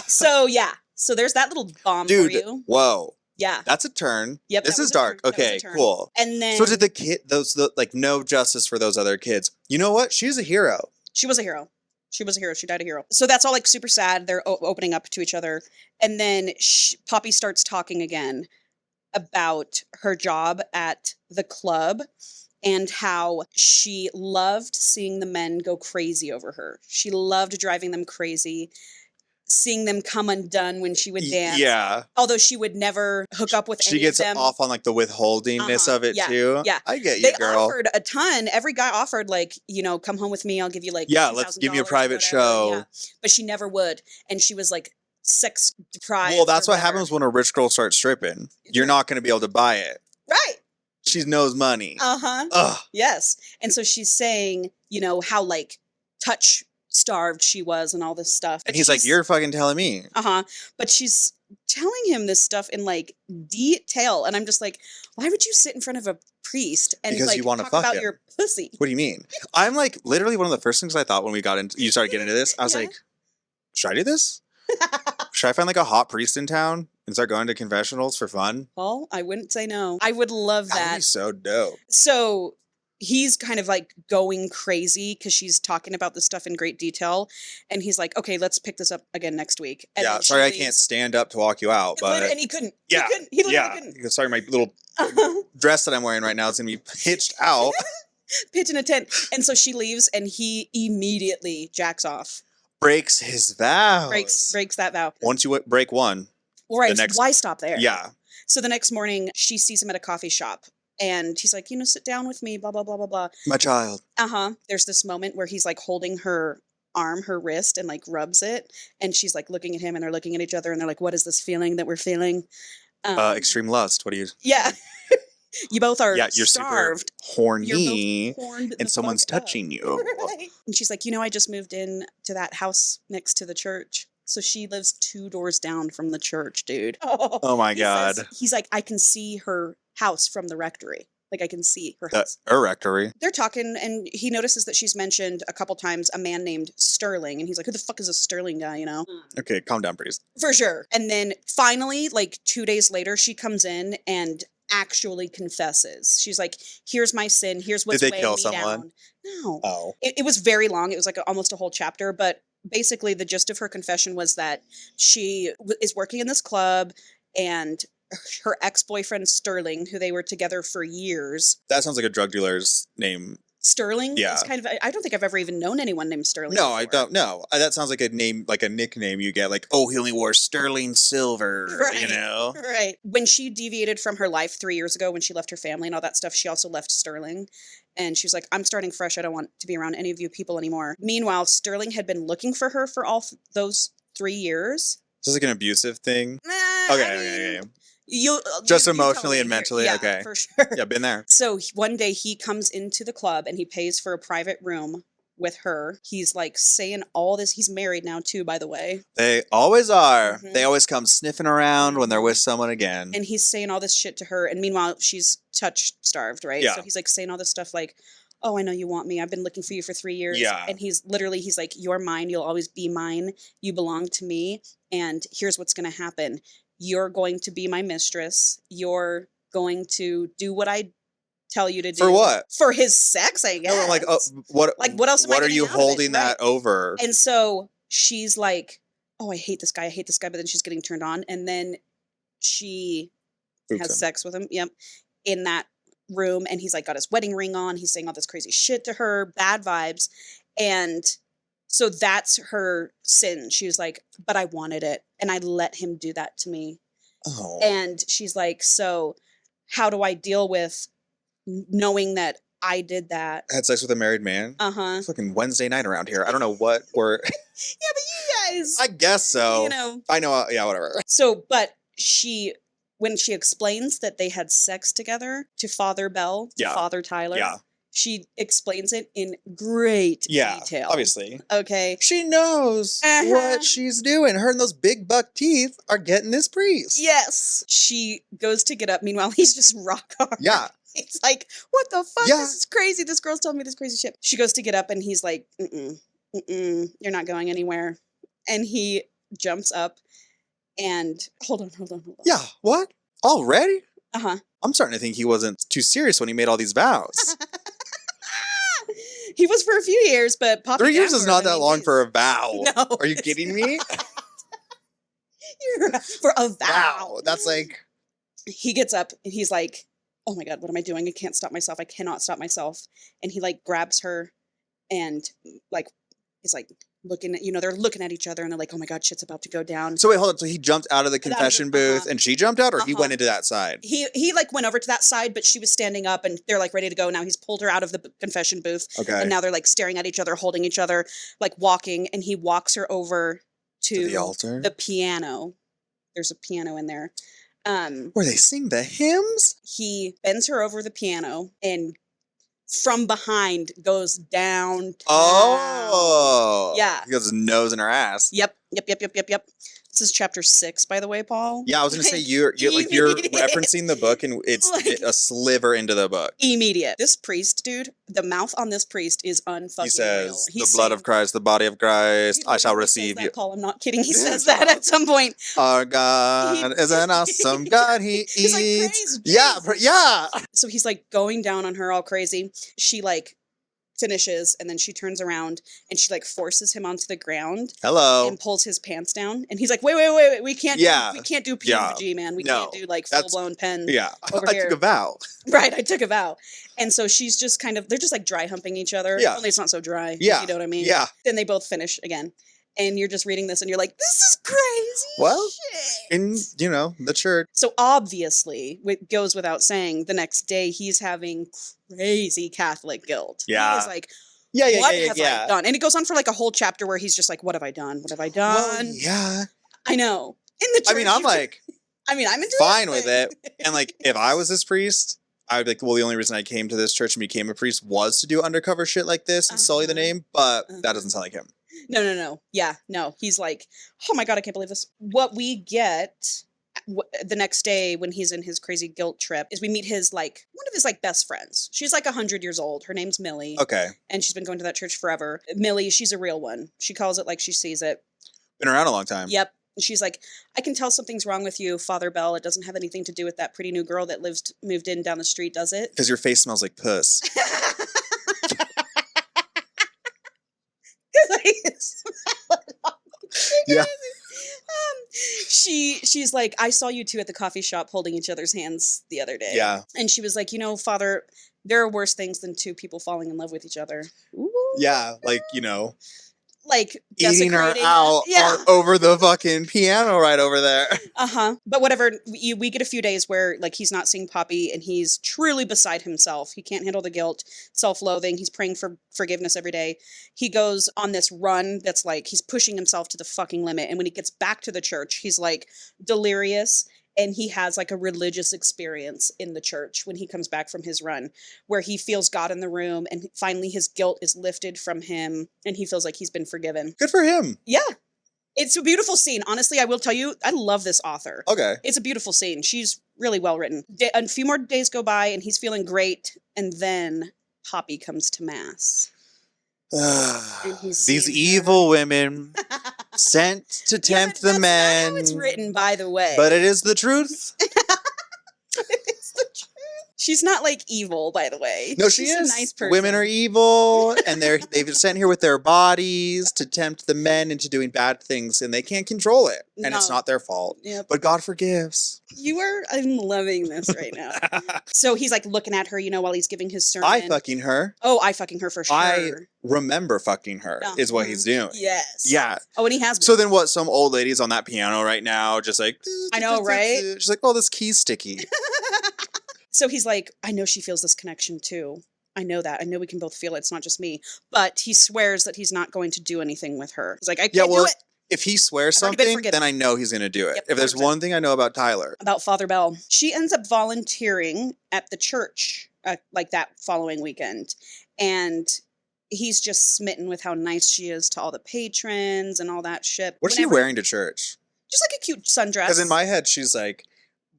So yeah, so there's that little bomb for Dude, you. whoa. Yeah. That's a turn. Yep. This that is was a dark. turn. That was a Okay, turn. cool. And then So did the kid, like, no justice for those other kids. You know what? She's a hero. she was a hero. She was a hero. She died a hero. So that's all like super sad. They're opening up to each other. And then Poppy starts talking again about her job at the club and how she loved seeing the men go crazy over her. She loved driving them crazy, seeing them come undone when she would dance. Yeah. Although she would never hook up with She any gets of them. off on, like, the withholdingness of it, Yeah, too. yeah. I get you, They girl. offered a ton. Every guy offered, like, you know, come home with me. I'll give you like Yeah, let's give you a $2,000, private whatever. show. Yeah. But she never would, and she was like sex deprived. Well, that's or what whatever. happens when a rich girl starts stripping. You're Right. not going to be able to buy it. Right. She knows money. Ugh. Yes. And so she's saying, you know, how like touch starved she was and all this stuff. And he's like, you're fucking telling me. But she's telling him this stuff in like detail, and I'm just like, why would you sit in front of a priest and Because like you wanna talk fuck about him. your pussy? What do you mean? I'm like, literally one of the first things I thought when you started getting into this, I was Yeah. like, should I do this? Should I find like a hot priest in town and start going to confessionals for fun? Well, I wouldn't say no. I would love That would that. be so dope. So he's kind of like going crazy because she's talking about this stuff in great detail. And he's like, okay, let's pick this up again next week. And Yeah, then she sorry I leaves. can't stand up to walk you out, but And he couldn't. yeah, He couldn't. He literally yeah. couldn't. Sorry, my little dress that I'm wearing right now is gonna be pitched out. Pitch in a tent. And so she leaves, and he immediately jacks off. Breaks his vows. Breaks that vow. Once you break one, Right. next- Why stop there? yeah. So the next morning, she sees him at a coffee shop. And he's like, you know, sit down with me, blah, blah, blah, blah, blah. My child. There's this moment where he's like holding her arm, her wrist, and like rubs it. And she's like looking at him, and they're looking at each other, and they're like, what is this feeling that we're feeling? Extreme lust. What do you? Yeah. You both are Yeah, you're starved. super horny, You're both horned the and someone's fuck up. touching you. Right. And she's like, you know, I just moved in to that house next to the church. So she lives 2 doors down from the church, dude. Oh my God. He's like, I can see her house from the rectory. Like I can see her house. Her rectory. They're talking, and he notices that she's mentioned a couple times a man named Sterling, and he's like, who the fuck is a Sterling guy, you know? Okay, calm down, priest. For sure. And then finally, like 2 days later, she comes in and actually confesses. She's like, here's my sin, here's what's Did they weighing kill me someone? down. No. Oh. It was very long. It was like almost a whole chapter, but basically the gist of her confession was that she is working in this club, and her ex-boyfriend Sterling, who they were together for years. That sounds like a drug dealer's name. Sterling Yeah. is kind of, I don't think I've ever even known anyone named Sterling No, before. I don't know. That sounds like a name, like a nickname you get. Like, oh, he only wore sterling silver, Right. you know? Right. When she deviated from her life 3 years ago, when she left her family and all that stuff, she also left Sterling. And she was like, I'm starting fresh. I don't want to be around any of you people anymore. Meanwhile, Sterling had been looking for her for all those 3 years. Is this like an abusive thing? Okay. Just emotionally and mentally? Yeah, Okay. for sure. Yeah, been there. So one day he comes into the club and he pays for a private room with her. He's like saying all this. He's married now too, by the way. They always are. Mhm. They always come sniffing around when they're with someone again. And he's saying all this shit to her. And meanwhile, she's touch starved, right? Yeah. So he's like saying all this stuff like, oh, I know you want me. I've been looking for you for 3 years. Yeah. And he's like, you're mine. You'll always be mine. You belong to me. And here's what's going to happen. You're going to be my mistress. You're going to do what I tell you to do. For what? For his sex, I guess. No, like, what? Like, what else am I What are getting you out of it? holding Right. that over? And so she's like, oh, I hate this guy. I hate this guy. But then she's getting turned on. And then she has sex with him. Yep. In that room. And he's like got his wedding ring on. He's saying all this crazy shit to her, bad vibes. And so that's her sin. She was like, but I wanted it. And I let him do that to me. Oh. And she's like, so how do I deal with knowing that I did that? Had sex with a married man? Uh-huh. Fucking Wednesday night around here. I don't know what we're... Yeah, but you guys... I guess so. You know. I know, yeah, whatever. So, but when she explains that they had sex together to Father Bell, to Yeah. Father Tyler, Yeah. she explains it in great detail. Obviously. Okay. She knows what she's doing. Her and those big buck teeth are getting this priest. Yes. She goes to get up. Meanwhile, he's just rock hard. Yeah. He's like, what the fuck? Yeah. This is crazy. This girl's telling me this crazy shit. She goes to get up and he's like, you're not going anywhere. And he jumps up and hold on. Yeah, what? Already? Uh-huh. I'm starting to think he wasn't too serious when he made all these vows. He was for a few years, but Papa 3 years Jack is for not many that long days. for a vow. No, Are you kidding me? For a vow. Wow. That's like... He gets up and he's like, oh my God, what am I doing? I can't stop myself. I cannot stop myself. And he like grabs her and like is like looking at, they're looking at each other and they're like, oh my God, shit's about to go down. So wait, hold on. So he jumped out of the confession booth and she jumped out, or he Uh-huh. went into that side? He like went over to that side, but she was standing up and they're like ready to go. Now he's pulled her out of the confession booth. Okay. And now they're like staring at each other, holding each other, like walking. And he walks her over to the altar? the piano. There's a piano in there. Where they sing the hymns? He bends her over the piano and from behind goes down. Oh. Yeah. He got his nose in her ass. Yep. This is chapter 6, by the way, Paul. Yeah, I was gonna say you're referencing the book and it's Like- a sliver into the book. Immediate. This priest, dude, the mouth on this priest is unfucking He says, real. "The blood of Christ, the body of Christ, I shall He says receive that, you." Paul, I'm not kidding. He says that at some point. Our God is an awesome God. He's like, eats. praise Yeah, Jesus. yeah. So he's like going down on her all crazy. She like finishes and then she turns around and she like forces him onto the ground Hello. and pulls his pants down. And he's like, wait, we can't do PMG, man. We No, can't do like that's- full blown pen. Yeah, over I here. took a vow. Right, I took a vow. And so she's just they're just like dry humping each other. Yeah. Only it's not so dry. Yeah. You know what I mean? Yeah. Then they both finish again. And you're just reading this and you're like, this is crazy. Well, shit. in the church. So obviously, it goes without saying, the next day he's having crazy Catholic guilt. Yeah. He is like, Yeah. what have I done? And it goes on for like a whole chapter where he's just like, what have I done? What have I done? Well, yeah. I know. In the church. I mean, I'm like, I'm into fine with it. And like, if I was this priest, I would be like, well, the only reason I came to this church and became a priest was to do undercover shit like this and sully the Uh-huh. name, but that doesn't sound like him. No. Yeah, no. He's like, oh my God, I can't believe this. What we get the next day when he's in his crazy guilt trip is we meet his like one of his like best friends. She's like 100 years old. Her name's Millie. Okay. And she's been going to that church forever. Millie, she's a real one. She calls it like she sees it. Been around a long time. Yep. And she's like, I can tell something's wrong with you, Father Bell. It doesn't have anything to do with that pretty new girl that moved in down the street, does it? Because your face smells like puss. I smell it all. Yeah. she's like, I saw you two at the coffee shop holding each other's hands the other day. Yeah. And she was like, you know, Father, there are worse things than two people falling in love with each other. Ooh. Yeah, like, you know, Like eating her desecrating out over the fucking piano right over there. But whatever, we get a few days where like he's not seeing Poppy and he's truly beside himself. He can't handle the guilt, self-loathing. He's praying for forgiveness every day. He goes on this run that's like he's pushing himself to the fucking limit. And when he gets back to the church, he's like delirious. And he has like a religious experience in the church when he comes back from his run where he feels God in the room and finally his guilt is lifted from him and he feels like he's been forgiven. Good for him. Yeah. It's a beautiful scene. Honestly, I will tell you, I love this author. Okay. It's a beautiful scene. She's really well written. A few more days go by and he's feeling great. And then Poppy comes to mass. These evil women sent to tempt the men. That's not how it's written, by the way. But it is the truth. It's the truth. She's not like evil, by the way. No, she She's is. a nice person. Women are evil, and they've been sent here with their bodies to tempt the men into doing bad things, and they can't control it, and it's No. not their fault. Yep. But God forgives. I'm loving this right now. So he's like looking at her, you know, while he's giving his sermon. I fucking her. Oh, I fucking her for sure. I remember fucking her is what he's doing. Yes. Yeah. Oh, and he has been. So then what? Some old lady's on that piano right now, just like. I know, right? She's like, oh, this key's sticky. So he's like, I know she feels this connection too. I know that. I know we can both feel it. It's not just me. But he swears that he's not going to do anything with her. He's like, I can't do it. If he swears I've already been something, forgiven. then I know he's going to do it. Yep, if there's 100%. one thing I know about Tyler. About Father Bell. She ends up volunteering at the church like that following weekend. And he's just smitten with how nice she is to all the patrons and all that shit. What's she wearing to church? Just like a cute sundress. Because in my head, she's like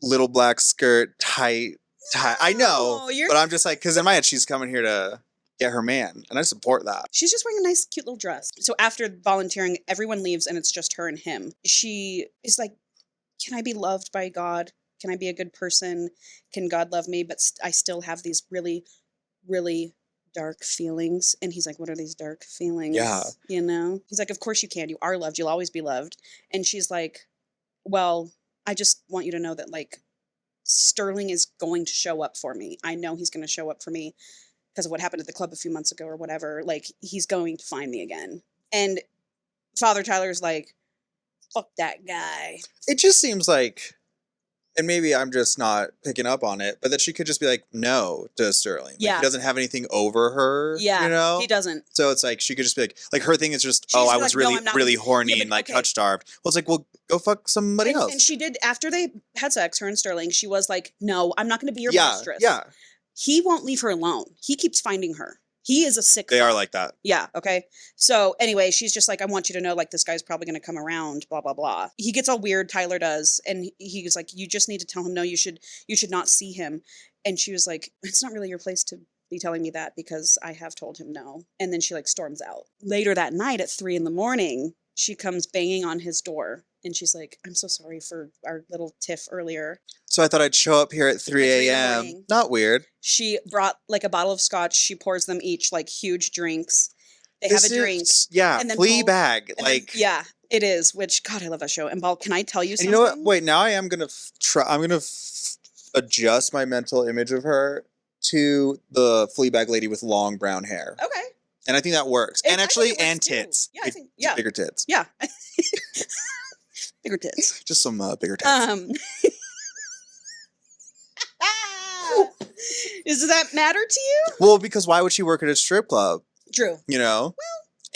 little black skirt, tight. I know, but I'm just like, because in my head, she's coming here to get her man, and I support that. She's just wearing a nice, cute little dress. So after volunteering, everyone leaves, and it's just her and him. She is like, can I be loved by God? Can I be a good person? Can God love me? But I still have these really, really dark feelings. And he's like, what are these dark feelings? Yeah. You know? He's like, of course you can. You are loved. You'll always be loved. And she's like, well, I just want you to know that, like, Sterling is going to show up for me. I know he's going to show up for me because of what happened at the club a few months ago or whatever. Like, he's going to find me again. And Father Tyler's like, fuck that guy. It just seems like, and maybe I'm just not picking up on it, but that she could just be like, no to Sterling. Like, Yeah. he doesn't have anything over her. Yeah, you know? he doesn't. So it's like, she could just be like her thing is just, She's I like, was "No, really, I'm not really gonna-" horny Yeah, but and like okay. touch starved. Well, it's like, well, go fuck somebody else. And she did, after they had sex, her and Sterling, she was like, no, I'm not going to be your yeah, mistress. yeah. He won't leave her alone. He keeps finding her. He is a sick They fuck. are like that. Yeah, okay. So anyway, she's just like, I want you to know, like, this guy's probably going to come around, blah, blah, blah. He gets all weird, Tyler does, and he's like, you just need to tell him, no, you should not see him. And she was like, it's not really your place to be telling me that because I have told him no. And then she, like, storms out. Later that night at 3 a.m, she comes banging on his door, and she's like, I'm so sorry for our little tiff earlier. So I thought I'd show up here at 3 3 in the a.m. morning. Not weird. She brought, like, a bottle of scotch. She pours them each, like, huge drinks. They have a drink. Yeah, and then Fleabag. And then- Like, yeah, it is. Which, God, I love that show. And Paul, can I tell you and something? you know what? Wait, now I am gonna try. I'm gonna adjust my mental image of her to the Fleabag lady with long brown hair, Okay. and I think that works. And And I actually, think it works and too. tits. Yeah, I think. Yeah. Bigger tits. Yeah. Bigger tits. Just some bigger tits. Does that matter to you? Well, because why would she work at a strip club? Drew. You know.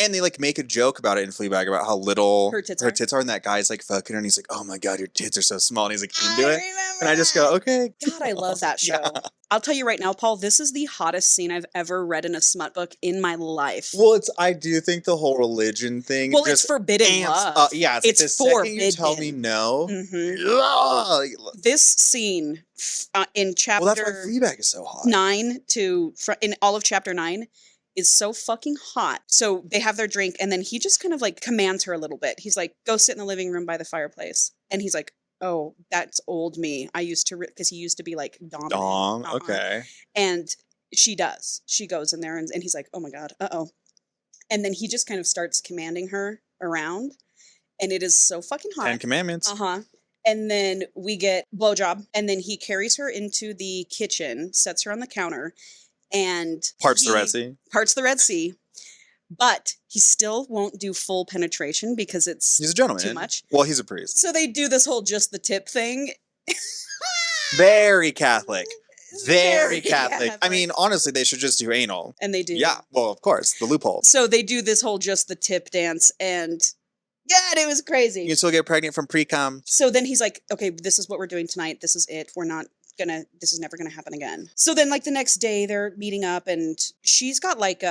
And they like make a joke about it in Fleabag about how little Her tits are, and that guy's like fucking her, and he's like, "Oh my god, your tits are so small," and he's like into it, remember and I just go, "Okay." God, I love that show. Yeah. I'll tell you right now, Paul, this is the hottest scene I've ever read in a smut book in my life. Well, I do think the whole religion thing. Well, just it's forbidden amps love. up. Yeah, it's, It's like the second you tell forbidden. me no. Mhm. This scene in chapter Well, that's why Fleabag is so hot. 9 in all of chapter 9 is so fucking hot. So they have their drink, and then he just kind of like commands her a little bit. He's like, go sit in the living room by the fireplace. And he's like, oh, that's old me. I used to, because he used to be like dominant. Dom, okay. And she does. She goes in there, and he's like, oh my God, uh-oh. And then he just kind of starts commanding her around, and it is so fucking hot. 10 Commandments. Uh-huh. And then we get blowjob. And then he carries her into the kitchen, sets her on the counter, and Parts the Red Sea. Parts the Red Sea. But he still won't do full penetration because it's He's a gentleman. too much. Well, he's a priest. So they do this whole just the tip thing. Very Catholic. Very Very Catholic. I Catholic. mean, honestly, they should just do anal. And they do. Yeah. Well, of course, the loophole. So they do this whole just the tip dance, and yeah, it was crazy. You can still get pregnant from pre-cum. So then he's like, okay, this is what we're doing tonight. This is it. This is never gonna happen again. So then like the next day they're meeting up, and she's got like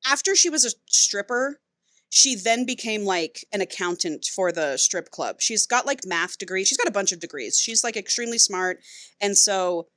after she was a stripper, she then became like an accountant for the strip club. She's got like math degree. She's got a bunch of degrees. She's like extremely smart. And so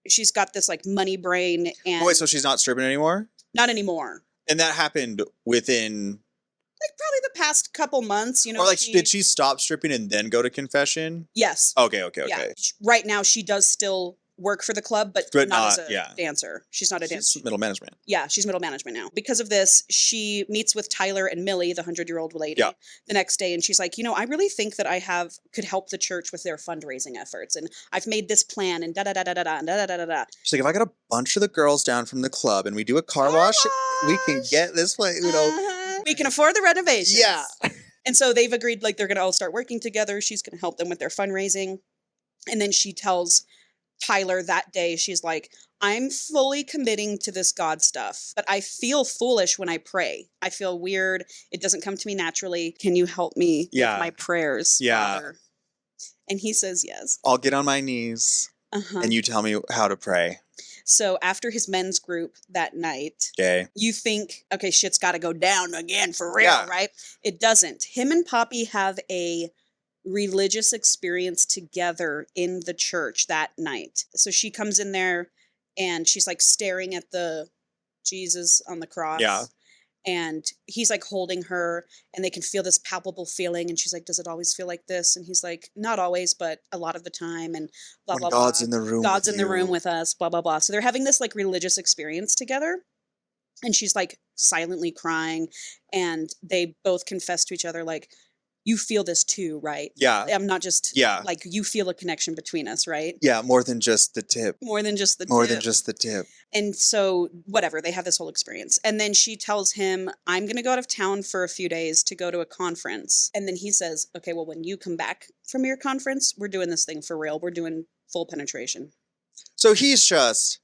she's got this like money brain and Oh, wait, so she's not stripping anymore? not anymore. And that happened within, Like probably the past couple months, or like, did she stop stripping and then go to confession? Yes. Okay. Yeah. Right now she does still work for the club, but not as a dancer. She's not a dancer. She's middle management. Yeah, she's middle management now. Because of this, she meets with Tyler and Millie, the 100-year-old lady, the next day, and she's like, I really think that I could help the church with their fundraising efforts, and I've made this plan, and da da da da da da da da da da. She's like, if I got a bunch of the girls down from the club and we do a car wash, we can get this place, We can afford the renovations. Yeah. And so they've agreed, like, they're going to all start working together. She's going to help them with their fundraising. And then she tells Tyler that day, she's like, I'm fully committing to this God stuff, but I feel foolish when I pray. I feel weird. It doesn't come to me naturally. Can you help me with my prayers, Father? And he says yes. I'll get on my knees and you tell me how to pray. So after his men's group that night, you think, okay, shit's got to go down again for real, right? It doesn't. Him and Poppy have a religious experience together in the church that night. So she comes in there and she's like staring at the Jesus on the cross. Yeah. And he's like holding her and they can feel this palpable feeling. And she's like, does it always feel like this? And he's like, not always, but a lot of the time. And blah, blah, blah. God's in the room. God's in the room with us, blah, blah, blah. So they're having this like religious experience together. And she's like silently crying. And they both confess to each other, like, you feel this too, right? Yeah. I'm not just, like, you feel a connection between us, right? Yeah, more than just the tip. More than just the tip. And so, whatever, they have this whole experience. And then she tells him, I'm going to go out of town for a few days to go to a conference. And then he says, okay, well, when you come back from your conference, we're doing this thing for real. We're doing full penetration. So he's just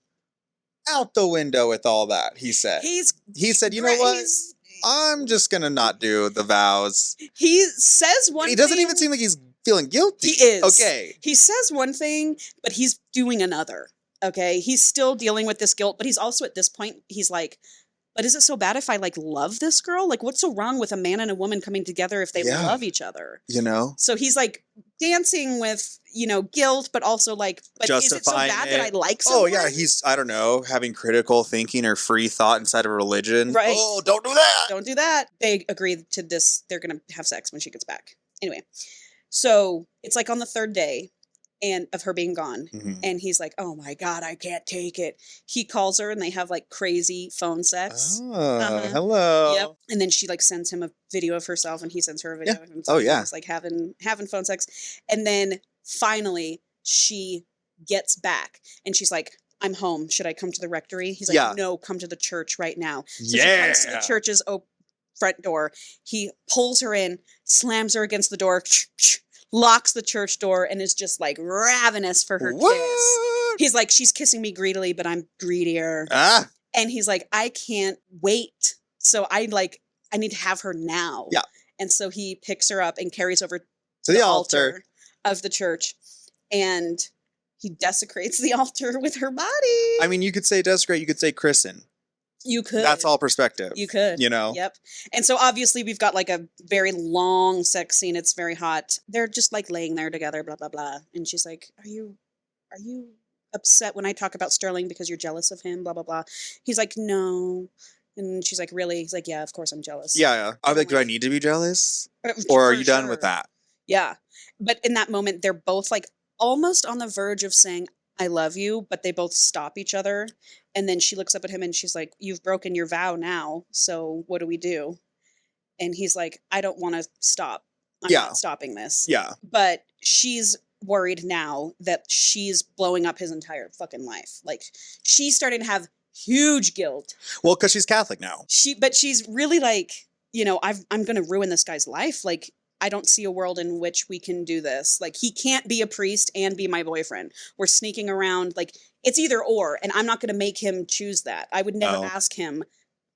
out the window with all that, he said. He said, you know what? I'm just going to not do the vows. He says one thing. He doesn't even seem like he's feeling guilty. He is. Okay. He says one thing, but he's doing another. Okay. He's still dealing with this guilt, but he's also at this point, he's like, but is it so bad if I like love this girl? Like, what's so wrong with a man and a woman coming together if they love each other? You know? So he's like dancing with, guilt, but also like, but is it so bad that I like someone? Oh, yeah. He's, I don't know, having critical thinking or free thought inside of religion. Right. Oh, don't do that. Don't do that. They agree to this. They're going to have sex when she gets back. Anyway, so it's like on the third day and of her being gone. Mm-hmm. And he's like, oh my God, I can't take it. He calls her and they have like crazy phone sex. Oh, hello. Yep. And then she like sends him a video of herself and he sends her a video. Yeah. Oh yeah. It's like having phone sex. And then finally she gets back and she's like, I'm home. Should I come to the rectory? He's like, no, come to the church right now. So she comes to the church's front door. He pulls her in, slams her against the door, locks the church door, and is just like ravenous for her kiss. He's like, she's kissing me greedily, but I'm greedier. And he's like, I can't wait. So I need to have her now. Yeah. And so he picks her up and carries over to the altar of the church. And he desecrates the altar with her body. I mean, you could say desecrate, you could say christen. You could. That's all perspective. You could. Yep. And so obviously we've got like a very long sex scene. It's very hot. They're just like laying there together, blah, blah, blah. And she's like, are you upset when I talk about Sterling because you're jealous of him, blah, blah, blah. He's like, no. And she's like, really? He's like, yeah, of course I'm jealous. Yeah. I'm like, do I need to be jealous? Or are you done with that? Yeah. But in that moment, they're both like almost on the verge of saying, I love you, but they both stop each other. And then she looks up at him and she's like, you've broken your vow now. So what do we do? And he's like, I don't want to stop. I'm Yeah. not stopping this. Yeah. But she's worried now that she's blowing up his entire fucking life. Like, she's starting to have huge guilt. Well, because she's Catholic now. But she's really like, I'm going to ruin this guy's life. Like, I don't see a world in which we can do this. Like, he can't be a priest and be my boyfriend. We're sneaking around. Like, it's either or, and I'm not going to make him choose that. I would never ask him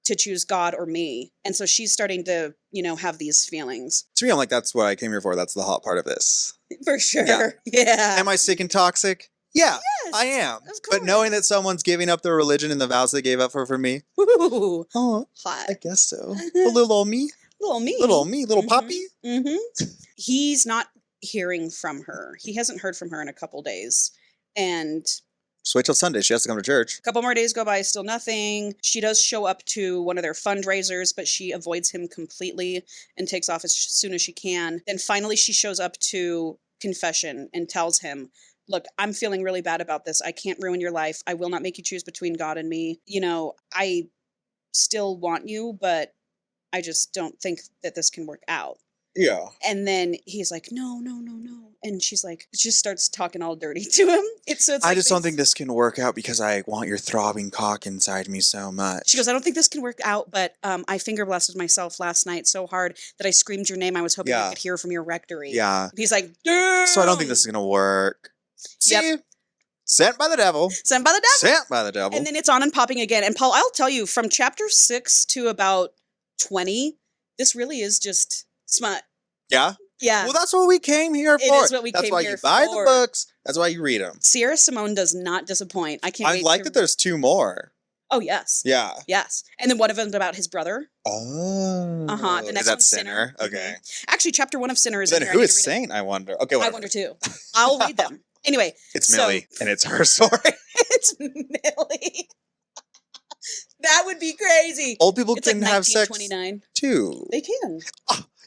to choose God or me. And so she's starting to, have these feelings. To me, I'm like, that's what I came here for. That's the hot part of this. For sure. Yeah. Am I sick and toxic? Yeah, Yes, I am. of But course. knowing that someone's giving up their religion and the vows they gave up for me, Ooh, oh, hot. I guess so. A little old me. Little me. Little old me. Little poppy. Mm-hmm. He's not hearing from her. He hasn't heard from her in a couple days. And Just wait till Sunday. She has to come to church. a couple more days go by, still nothing. She does show up to one of their fundraisers, but she avoids him completely and takes off as soon as she can. Then finally she shows up to confession and tells him, look, I'm feeling really bad about this. I can't ruin your life. I will not make you choose between God and me. I still want you, but I just don't think that this can work out. Yeah. And then he's like, no. And she's like, just starts talking all dirty to him. I just don't think this can work out because I want your throbbing cock inside me so much. She goes, I don't think this can work out, but I finger blasted myself last night so hard that I screamed your name. I was hoping I could hear from your rectory. Yeah. He's like, damn. So I don't think this is going to work. See? Yep. Sent by the devil. Sent by the devil. Sent by the devil. And then it's on and popping again. And Paul, I'll tell you, from chapter 6 to about 20, this really is just smut. Yeah? Yeah. Well, that's what we came here for. It is what we That's came why here you buy for. the books. That's why you read them. Sierra Simone does not disappoint. I can't I wait like to... that there's 2 more. Oh, yes. Yeah. Yes. And then one of them's about his brother. Oh. Uh-huh. The next is that one's Sinner? Sinner. Okay. Actually, chapter 1 of Sinner is Then in here. who I need is to read it. Saint, I wonder? Okay, whatever. I wonder too. I'll read them. Anyway. It's Millie, and it's her story. It's Millie. That would be crazy. Old people It's can like have sex 1929. too. They can.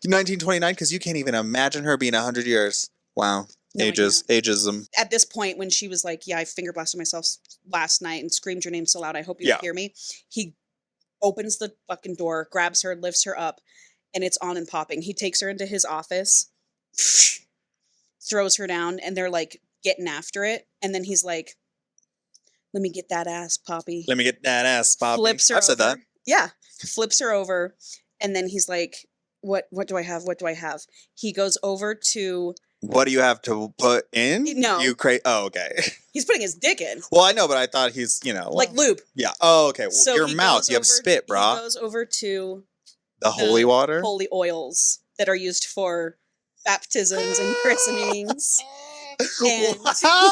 1929, because you can't even imagine her being 100 years. Wow. No, I Ageism. At this point, when she was like, yeah, I finger blasted myself last night and screamed your name so loud, I hope you hear me. He opens the fucking door, grabs her, lifts her up, and it's on and popping. He takes her into his office, throws her down, and they're like getting after it. And then he's like, let me get that ass, Poppy. Let me get that ass, Poppy. Flips her I've said over. that. Yeah. Flips her over. And then he's like, what do I have? What do I have? He goes over to... What do you have to put in? No. Oh, okay. He's putting his dick in. Well, I know, but I thought he's, Like lube. Yeah. Oh, okay. Well, So your he mouth, goes you have over- spit, brah. He goes over to The holy water? holy oils that are used for baptisms and christenings. And Wow.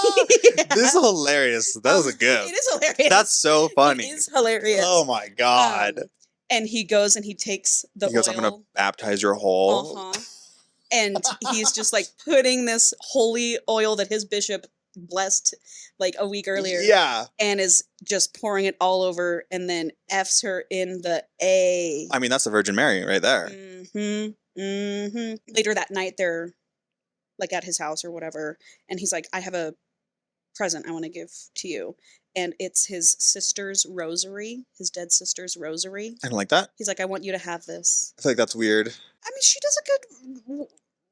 This is hilarious. That was a It gift. is hilarious. That's so funny. It is hilarious. Oh my God. And he goes and he takes the He goes, I'm oil. going to baptize your hole. Uh-huh. And he's just like putting this holy oil that his bishop blessed like a week earlier. Yeah. And is just pouring it all over and then F's her in the A. I mean, that's the Virgin Mary right there. Mm-hmm. Mm-hmm. Later that night, they're like at his house or whatever. And he's like, I have a present I want to give to you. And it's his sister's rosary, his dead sister's rosary. I don't like that. He's like, I want you to have this. I feel like that's weird. I mean, she does a good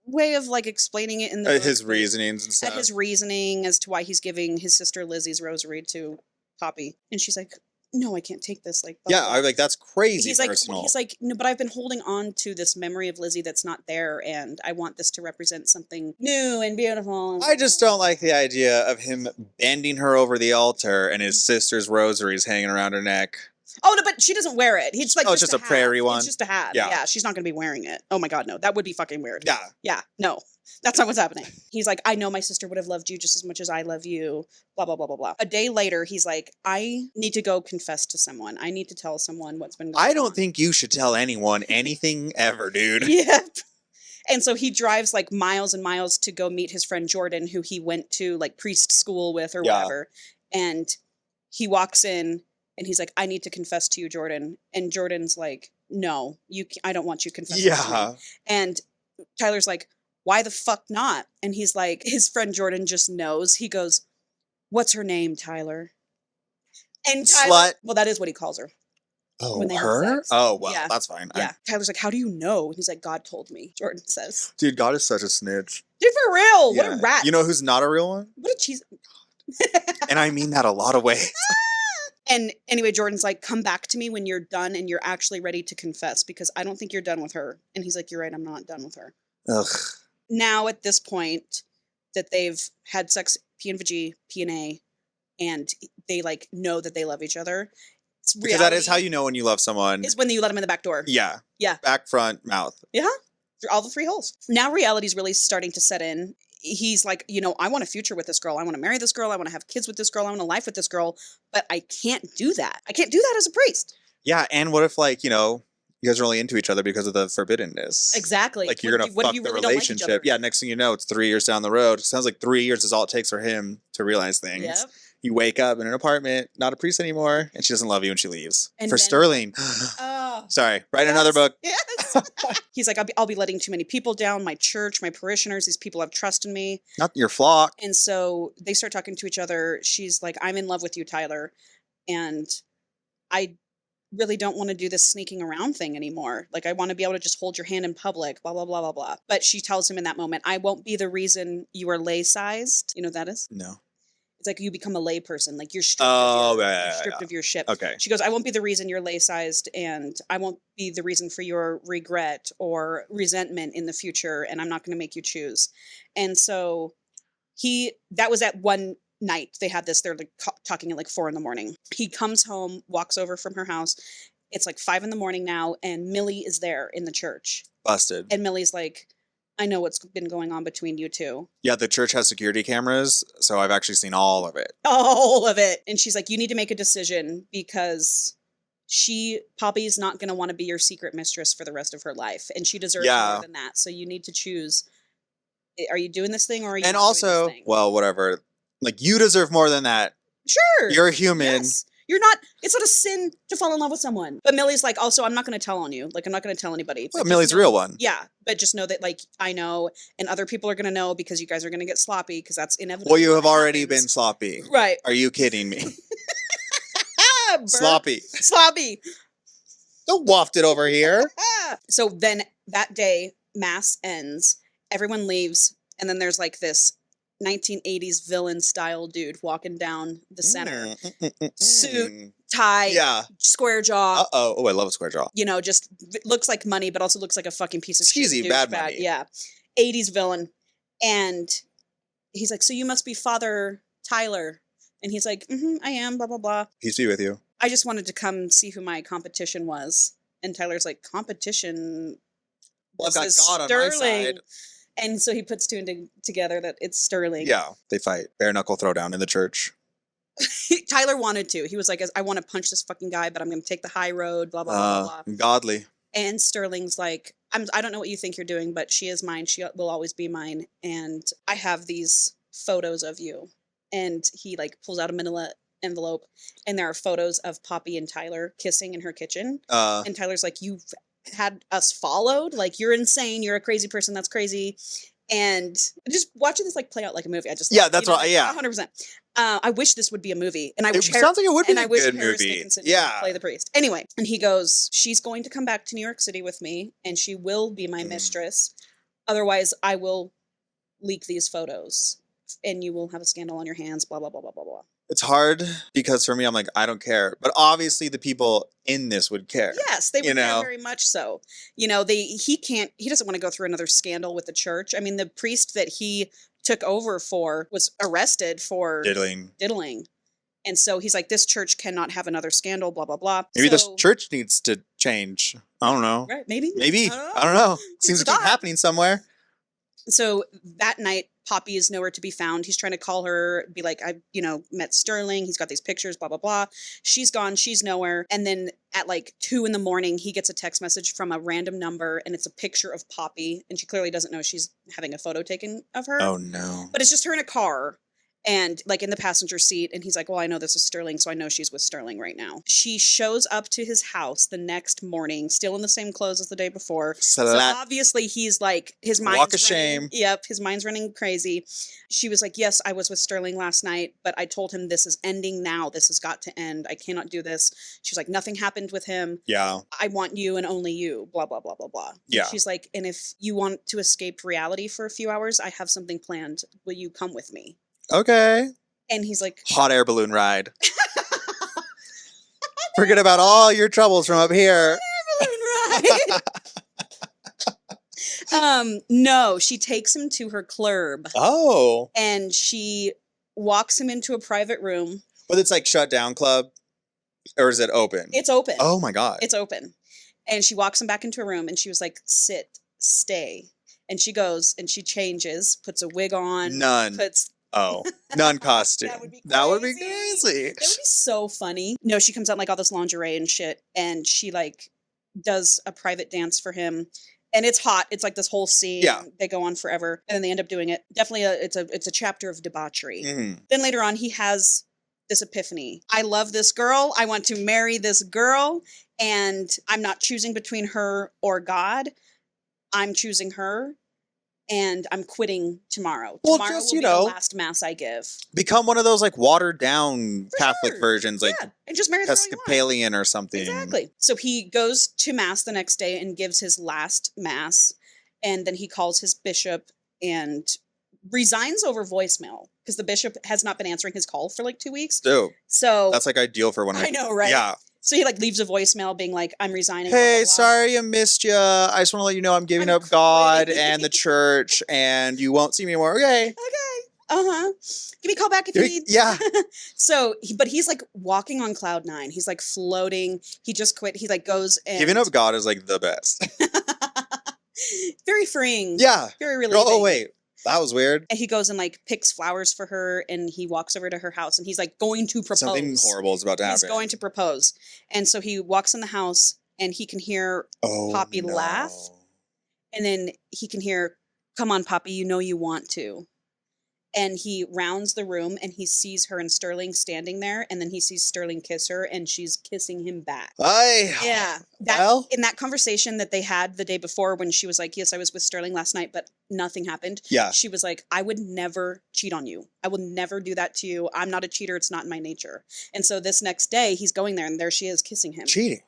way of like explaining it in the book, His but reasonings and at stuff. his reasoning as to why he's giving his sister Lizzie's rosary to Poppy. And she's like, no, I can't take this. Like, blah, Yeah, blah, I like that's crazy he's like, personal. no, but I've been holding on to this memory of Lizzie that's not there, and I want this to represent something new and beautiful. I just don't like the idea of him bending her over the altar and his sister's rosaries hanging around her neck. Oh no, but she doesn't wear it. He's like, Oh, it's just a hat. prairie one? It's just a hat. Yeah. Yeah, she's not going to be wearing it. Oh my god, no, that would be fucking weird. Yeah. Yeah, no, that's not what's happening. He's like, I know my sister would have loved you just as much as I love you. Blah blah blah blah blah. A day later, he's like, I need to go confess to someone. I need to tell someone what's been going on. I don't think you should tell anyone anything ever, dude. Yep. And so he drives like miles and miles to go meet his friend Jordan, who he went to like priest school with or Yeah. whatever. And he walks in and he's like, I need to confess to you, Jordan. And Jordan's like, no, I don't want you confessing to Yeah. me. And Tyler's like, why the fuck not? And he's like, his friend Jordan just knows. He goes, what's her name, Tyler? And Tyler, Slut. well, that is what he calls her. when they have her? sex. Oh, well, Yeah. that's fine. Yeah. Tyler's like, how do you know? He's like, God told me, Jordan says. Dude, God is such a snitch. Dude, for real. What Yeah. a rat. You know who's not a real one? What a cheese. And I mean that a lot of ways. And anyway, Jordan's like, come back to me when you're done and you're actually ready to confess because I don't think you're done with her. And he's like, you're right, I'm not done with her. Ugh. Now at this point that they've had sex, P&VG, P&A, and they like know that they love each other. Because that is how you know when you love someone. Is when you let them in the back door. Yeah. Yeah. Back, front, mouth. Yeah. Through all the 3 holes. Now reality's really starting to set in. He's like, you know, I want a future with this girl. I want to marry this girl. I want to have kids with this girl. I want a life with this girl. But I can't do that. I can't do that as a priest. Yeah. And what if, like, you know, you guys are only into each other because of the forbiddenness? Exactly. Like, you're going to fuck the relationship. Yeah. Next thing you know, it's 3 years down the road. It sounds like 3 years is all it takes for him to realize things. Yep. You wake up in an apartment, not a priest anymore, and she doesn't love you and she leaves. And for then- Sterling. Oh. Sorry. Write another book. Yes. He's like, I'll be letting too many people down. My church, my parishioners, these people have trust in me. Not your flock. And so they start talking to each other. She's like, I'm in love with you, Tyler. And I really don't want to do this sneaking around thing anymore. Like, I want to be able to just hold your hand in public, blah, blah, blah, blah, blah. But she tells him in that moment, I won't be the reason you are lay-sized. You know what that is? No. It's like you become a lay person. Like you're stripped, you're stripped of your ship. Okay. She goes, I won't be the reason you're lay-sized, and I won't be the reason for your regret or resentment in the future, and I'm not going to make you choose. And so that was at one night they had this, they're like talking at like 4 a.m. He comes home, walks over from her house. It's like 5 a.m. now, and Millie is there in the church. Busted. And Millie's like, I know what's been going on between you two. Yeah, the church has security cameras, so I've actually seen all of it. All of it. And she's like, you need to make a decision because Poppy's not going to want to be your secret mistress for the rest of her life. And she deserves more than that. So you need to choose. Are you doing this thing or are you and not also, doing this thing? well, whatever. Like, you deserve more than that. Sure. You're a human. Yes. It's not a sin to fall in love with someone. But Millie's like, also, I'm not going to tell on you. Like, I'm not going to tell anybody. Well, Millie's a real one. Yeah. But just know that, like, I know, and other people are going to know because you guys are going to get sloppy because that's inevitable. Well, you have already been sloppy. Right. Are you kidding me? Sloppy. Don't waft it over here. So then that day, mass ends. Everyone leaves. And then there's like this 1980s villain style dude walking down the center. Suit, tie, square jaw. Oh, I love a square jaw. You know, just looks like money, but also looks like a fucking piece of shit. Skeezy, bad money. Yeah. 80s villain. And he's like, so you must be Father Tyler. And he's like, I am, blah, blah, blah. Peace be with you. I just wanted to come see who my competition was. And Tyler's like, competition? Well, I've got God on my side. And so he puts two and together that it's Sterling. Yeah, they fight. Bare knuckle throwdown in the church. Tyler wanted to. He was like, I want to punch this fucking guy, but I'm going to take the high road, blah, blah, blah, blah. Godly. And Sterling's like, I don't know what you think you're doing, but she is mine. She will always be mine. And I have these photos of you. And he like pulls out a manila envelope and there are photos of Poppy and Tyler kissing in her kitchen. And Tyler's like, you've had us followed? Like, you're insane. You're a crazy person. That's crazy. And just watching this like play out like a movie. I just that's why 100%. I wish this would be a movie, and I wish sounds like it would be a good Harris movie. Dickinson would play the priest. Anyway, and he goes, she's going to come back to New York City with me, and she will be my mistress. Otherwise, I will leak these photos, and you will have a scandal on your hands. Blah blah blah blah blah blah. It's hard because for me, I'm like, I don't care, but obviously the people in this would care. Yes, they would care very much so. You know, he doesn't want to go through another scandal with the church. I mean, the priest that he took over for was arrested for diddling. And so he's like, this church cannot have another scandal, blah, blah, blah. Maybe this church needs to change. I don't know. Right, maybe. I don't know. Seems to keep happening somewhere. So that night, Poppy is nowhere to be found. He's trying to call her, be like, I, met Sterling. He's got these pictures, blah, blah, blah. She's gone. She's nowhere. And then at like 2 a.m, he gets a text message from a random number, and it's a picture of Poppy. And she clearly doesn't know she's having a photo taken of her. Oh, no. But it's just her in a car. and like in the passenger seat, and he's like, well, I know this is Sterling, so I know she's with Sterling right now. She shows up to his house the next morning, still in the same clothes as the day before. So obviously he's like, his mind's Walk of running, shame. Yep, his mind's running crazy. She was like, yes, I was with Sterling last night, but I told him this is ending now. This has got to end. I cannot do this. She was like, nothing happened with him. Yeah. I want you and only you, blah, blah, blah, blah, blah. Yeah. And she's like, and if you want to escape reality for a few hours, I have something planned. Will you come with me? Okay. And he's like, hot air balloon ride. Forget about all your troubles from up here. hot air balloon ride. No, she takes him to her club. Oh. And she walks him into a private room. But it's like shut down club? Or is it open? It's open. Oh my God. It's open. And she walks him back into a room and she was like, sit, stay. And she goes and she changes, puts a wig on. None. Nun costume. That would be crazy. That would be crazy. That would be so funny. No, she comes out in like all this lingerie and shit, and she like does a private dance for him, and it's hot. It's like this whole scene. Yeah. They go on forever, and then they end up doing it. Definitely, it's a chapter of debauchery. Mm. Then later on, he has this epiphany. I love this girl. I want to marry this girl, and I'm not choosing between her or God. I'm choosing her. And I'm quitting tomorrow. Well, tomorrow just, will you be know, the last mass I give. Become one of those like watered down Catholic sure. versions, like And just marry the girl you want. Episcopalian or something. Exactly. So he goes to mass the next day and gives his last mass, and then he calls his bishop and resigns over voicemail because the bishop has not been answering his call for like 2 weeks. Dude, so that's like ideal for one. I know, right? Yeah. So he like leaves a voicemail being like, I'm resigning. Hey, blah, blah, blah. sorry I missed you. I just want to let you know I'm giving up God and the church, and you won't see me anymore. Okay. Okay. Uh-huh. Give me a call back if you need. Yeah. So, but he's like walking on cloud 9. He's like floating. He just quit. He like goes and Giving up God is like the best. very freeing. Yeah. Very relieving. Oh, wait. That was weird. And he goes and like picks flowers for her, and he walks over to her house, and he's like going to propose. Something horrible is about to happen. He's going to propose. And so he walks in the house, and he can hear Poppy laugh. And then he can hear, come on, Poppy, you know you want to. And he rounds the room, and he sees her and Sterling standing there, and then he sees Sterling kiss her, and she's kissing him back. Yeah. In that conversation that they had the day before when she was like, yes, I was with Sterling last night, but nothing happened. Yeah. She was like, I would never cheat on you. I will never do that to you. I'm not a cheater. It's not in my nature. And so this next day, he's going there, and there she is kissing him. Cheating.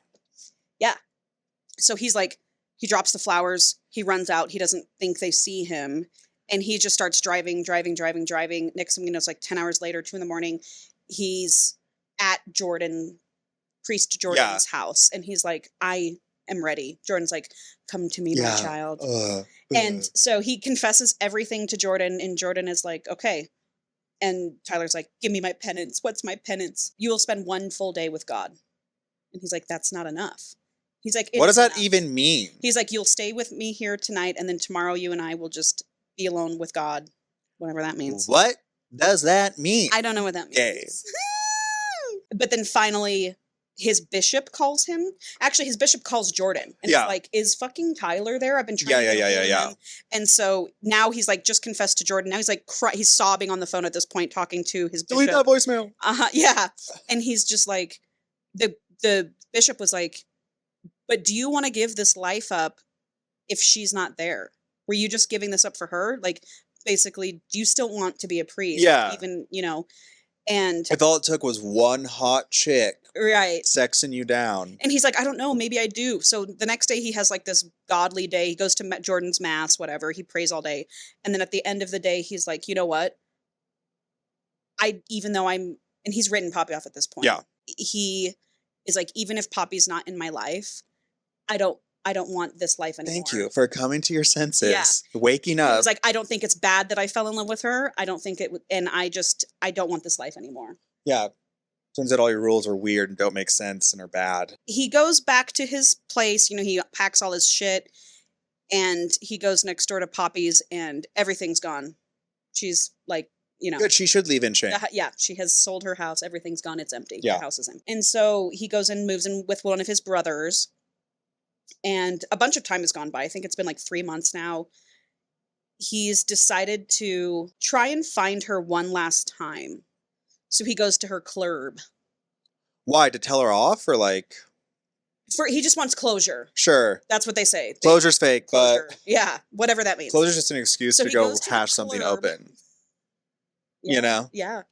Yeah. So he's like, he drops the flowers. He runs out. He doesn't think they see him. And he just starts driving. Next thing you know, it's like 10 hours later, 2 a.m. He's at Priest Jordan's house. And he's like, I am ready. Jordan's like, come to me, my child. And so he confesses everything to Jordan. And Jordan is like, okay. And Tyler's like, give me my penance. What's my penance? You will spend 1 full day with God. And he's like, that's not enough. He's like, what does that even mean? He's like, you'll stay with me here tonight. And then tomorrow you and I will just be alone with God, whatever that means. What does that mean? I don't know what that means. But then finally, his bishop calls him. Actually, his bishop calls Jordan. And he's like, is fucking Tyler there? I've been trying to get him. And so now he's like, just confessed to Jordan. Now he's like, he's sobbing on the phone at this point, talking to his bishop. Delete that voicemail. Yeah. And he's just like, the bishop was like, but do you want to give this life up if she's not there? Were you just giving this up for her? Like, basically, do you still want to be a priest? Yeah. Even, and... if all it took was one hot chick. Right. Sexing you down. And he's like, I don't know, maybe I do. So the next day he has like this godly day. He goes to Jordan's mass, whatever. He prays all day. And then at the end of the day, he's like, you know what? And he's written Poppy off at this point. Yeah. He is like, even if Poppy's not in my life, I don't want this life anymore. Thank you for coming to your senses, waking up. He was like, I don't think it's bad that I fell in love with her. I don't think and I don't want this life anymore. Yeah. Turns out all your rules are weird and don't make sense and are bad. He goes back to his place, he packs all his shit, and he goes next door to Poppy's, and everything's gone. She's like, good, she should leave in shame. She has sold her house. Everything's gone. It's empty. Yeah. The house is empty. And so he goes and moves in with one of his brothers. And a bunch of time has gone by. I think it's been like 3 months now. he's decided to try and find her one last time. So he goes to her club. Why? To tell her off or like? He just wants closure. Sure. That's what they say. Closure's fake, Closure. but Yeah, whatever that means. closure's just an excuse So to he go goes to hash the something club. open. Yeah, You know? Yeah.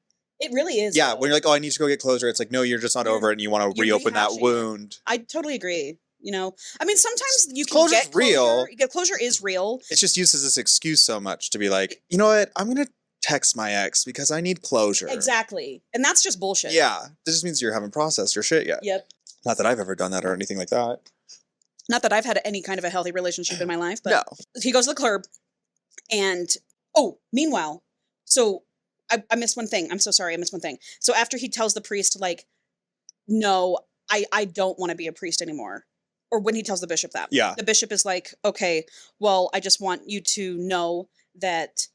It really is. Yeah, though. when you're like, oh, I need to go get closure, it's like, no, you're just not You're- over it and you want to you're reopen that rehashing it. wound. I totally agree. You know, I mean, sometimes you can Closure's get closure. real. Closure is real. It's just used as this excuse so much to be like, you know what? I'm going to text my ex because I need closure. Exactly. And that's just bullshit. Yeah. This just means you haven't processed your shit yet. Yep. Not that I've ever done that or anything like that. Not that I've had any kind of a healthy relationship in my life, but No. he goes to the club and, meanwhile, so I missed one thing. I'm so sorry. I missed one thing. So after he tells the priest, like, no, I don't want to be a priest anymore. Or when he tells the bishop that. Yeah. The bishop is like, okay, well, I just want you to know that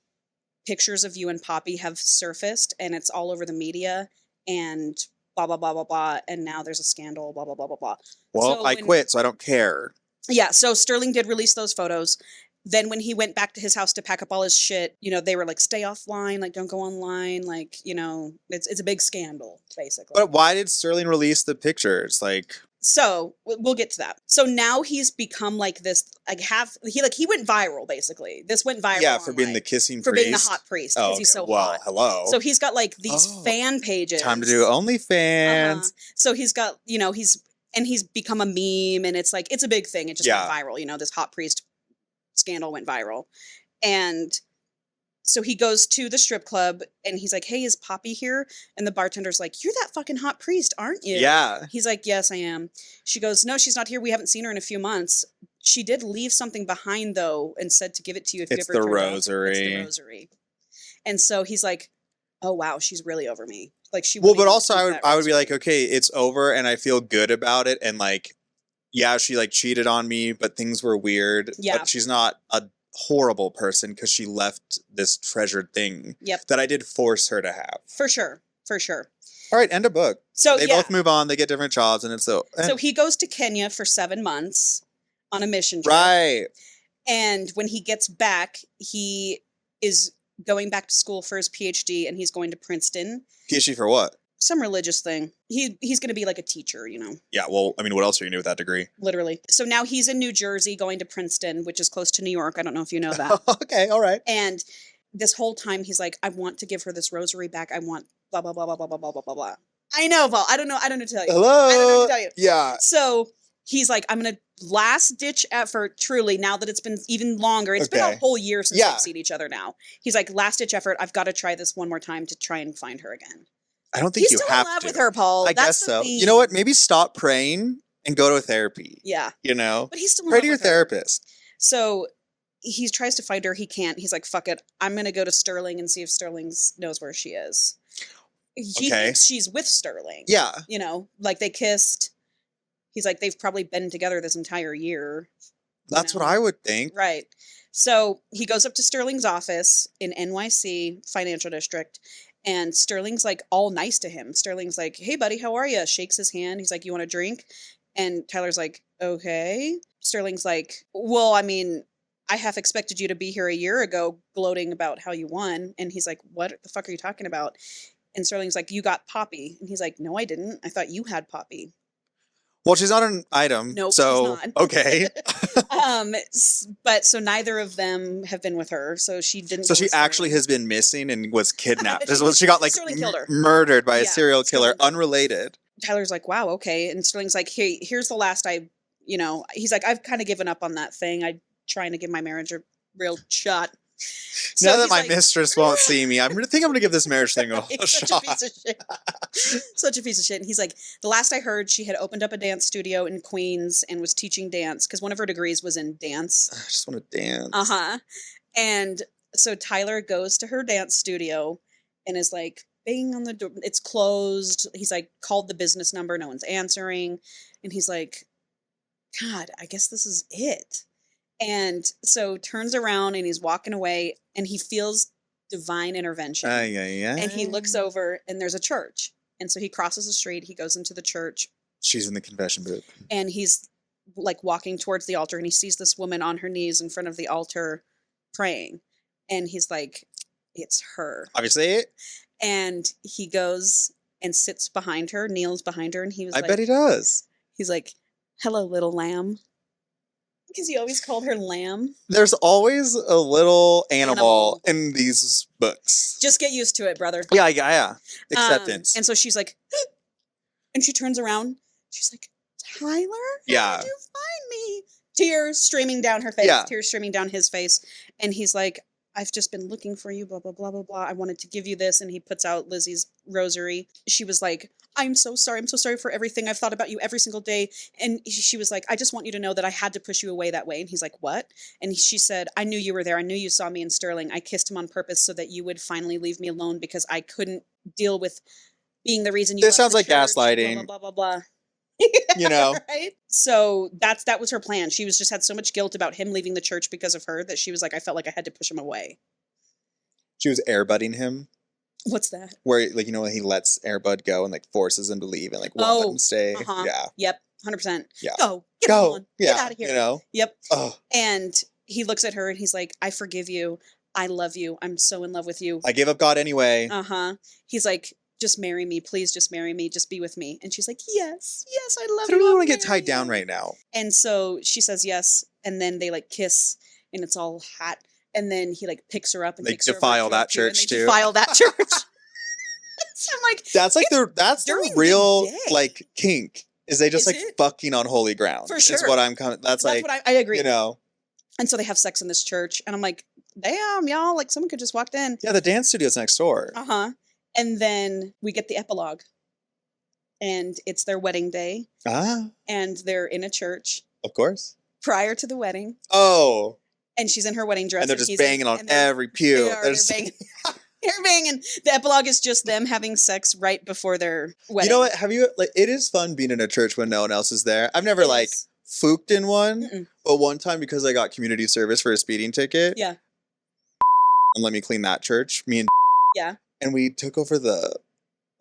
pictures of you and Poppy have surfaced and it's all over the media and blah, blah, blah, blah, blah. And now there's a scandal, blah, blah, blah, blah, blah. Well, So I when- quit, so I don't care. Yeah, so Sterling did release those photos. Then when he went back to his house to pack up all his shit, you know, they were like, stay offline, like, don't go online, like, you know, it's a big scandal, basically. But why did Sterling release the pictures? Like, So we'll get to that. So now he's become like this, like he went viral, basically. This went viral. yeah, for being online. the kissing For priest. being the hot priest, because he's so well, hot. hello. So he's got like these Oh, fan pages. Time to do OnlyFans. Uh-huh. So he's got, you know, he's become a meme, and it's like, it's a big thing. It just went viral. You know, this hot priest scandal went viral. And so he goes to the strip club and he's like, hey, is Poppy here? And the bartender's like, you're that fucking hot priest, aren't you? Yeah. He's like, yes, I am. She goes, no, she's not here. We haven't seen her in a few months. She did leave something behind, though, and said to give it to you if It's you ever the turned up. rosary. It's the rosary. And so he's like, oh, wow, she's really over me. Like, she Well, won't but even also keep I would that I would be rosary. like, okay, it's over and I feel good about it. And like, yeah, she like cheated on me, but things were weird. Yeah. But she's not a horrible person because she left this treasured thing Yep. that I did force her to have. For sure. For sure. All right, end of book. So They both move on, they get different jobs, and it's so he goes to Kenya for 7 months on a mission trip. right. And when he gets back, he is going back to school for his PhD, and he's going to Princeton. PhD for what? Some religious thing. He's going to be like a teacher, you know, Yeah, well, I mean, what else are you gonna do with that degree? literally. So now he's in New Jersey going to Princeton, which is close to New York. I don't know if you know that. Okay, all right. And this whole time he's like, I want to give her this rosary back. I want blah, blah, blah, blah, blah, blah, blah, blah, blah, blah. I know, Paul. I don't know what to tell you. Hello. I don't know what to tell you. Yeah. So he's like, I'm going to last ditch effort, truly, now that it's been even longer. It's been a Okay. whole year since Yeah. they've seen each other now. He's like, last ditch effort. I've got to try this one more time to try and find her again. I don't think He's you still have in love to. with her, Paul. I That's guess the so. thing. You know what? Maybe stop praying and go to therapy. Yeah. You know? But he's still in Pray love to your with her. therapist. So he tries to find her. He can't. He's like, fuck it. I'm going to go to Sterling and see if Sterling knows where she is. He Okay. thinks she's with Sterling. Yeah. You know, like they kissed. He's like, they've probably been together this entire year. That's know? what I would think. Right. So he goes up to Sterling's office in NYC Financial District, and Sterling's like all nice to him. Sterling's like, hey, buddy, how are you? Shakes his hand. He's like, you want a drink? And Tyler's like, okay. Sterling's like, well, I mean, I half expected you to be here a year ago gloating about how you won. And he's like, what the fuck are you talking about? And Sterling's like, you got Poppy. And he's like, no, I didn't. I thought you had Poppy. Well, she's not an item. Nope, so, she's not. okay. But so neither of them have been with her. So she didn't. So go she with actually Sterling. has been missing and was kidnapped. She got like Sterling killed her. murdered by a Yeah, serial killer, Sterling. unrelated. Tyler's like, wow, okay. And Sterling's like, hey, here's the last he's like, I've kind of given up on that thing. I'm trying to give my marriage a real shot. So now that he's my like, mistress won't see me, I think I'm going to give this marriage thing a He's such shot. a piece of shit. Such a piece of shit. And he's like, the last I heard, she had opened up a dance studio in Queens and was teaching dance because one of her degrees was in dance. I just want to dance. Uh-huh. And so Tyler goes to her dance studio and is like, bang on the door. It's closed. He's like, called the business number. No one's answering. And he's like, God, I guess this is it. And so turns around and he's walking away and he feels divine intervention. And he looks over and there's a church. And so he crosses the street. He goes into the church. She's in the confession booth. And he's like walking towards the altar and he sees this woman on her knees in front of the altar praying. And he's like, it's her. Obviously. And he goes and sits behind her, kneels behind her, and he was I like, bet he does. he's like, hello, little lamb. Because he always called her lamb. There's always a little animal in these books. Just get used to it, brother. Yeah. Acceptance. And so she's like, and she turns around. She's like, Tyler? How did you find me? Tears streaming down her face. Yeah. Tears streaming down his face. And he's like, I've just been looking for you, blah, blah, blah, blah, blah. I wanted to give you this. And he puts out Lizzie's rosary. She was like, I'm so sorry. I'm so sorry for everything. I've thought about you every single day. And she was like, I just want you to know that I had to push you away that way. And he's like, what? And she said, I knew you were there. I knew you saw me in Sterling. I kissed him on purpose so that you would finally leave me alone because I couldn't deal with being the reason you This left sounds the like church, gaslighting. blah, blah, blah, blah. You know? Right? So that was her plan. She was just had so much guilt about him leaving the church because of her that she was like, I felt like I had to push him away. She was airbutting him. What's that? Where, like, you know, when he lets Airbud go and, like, forces him to leave and, like, won't let him stay. Uh-huh. Yeah. Yep. 100%. Yeah. Go. Get Go. on. Yeah. Get out of here. You know? Yep. Oh. And he looks at her and he's like, I forgive you. I love you. I'm so in love with you. I gave up God anyway. Uh-huh. He's like, just marry me. Please just marry me. Just be with me. And she's like, yes. Yes, I love I don't you. really I'll want to get marry tied down you." right now. And so she says yes. And then they like kiss and it's all hot. And then he like picks her up and They takes her over to defile that Pew, and church, they too. Defile that church. So I'm like, That's like that's during the the real day. like kink. Is they just Is like it? fucking on holy ground. For Is sure. what I'm coming. That's like what I agree. you know. And so they have sex in this church. And I'm like, damn, y'all, like someone could just walked in. Yeah, the dance studio's next door. Uh-huh. And then we get the epilogue. And it's their wedding day. And they're in a church. Of course. Prior to the wedding. Oh. And she's in her wedding dress. And they're just banging on every pew. They're banging. They're banging. The epilogue is just them having sex right before their wedding. You know what? Have you like? It is fun being in a church when no one else is there. I've never like fooked in one, but one time because I got community service for a speeding ticket. Yeah. And let me clean that church. Me and yeah. And we took over the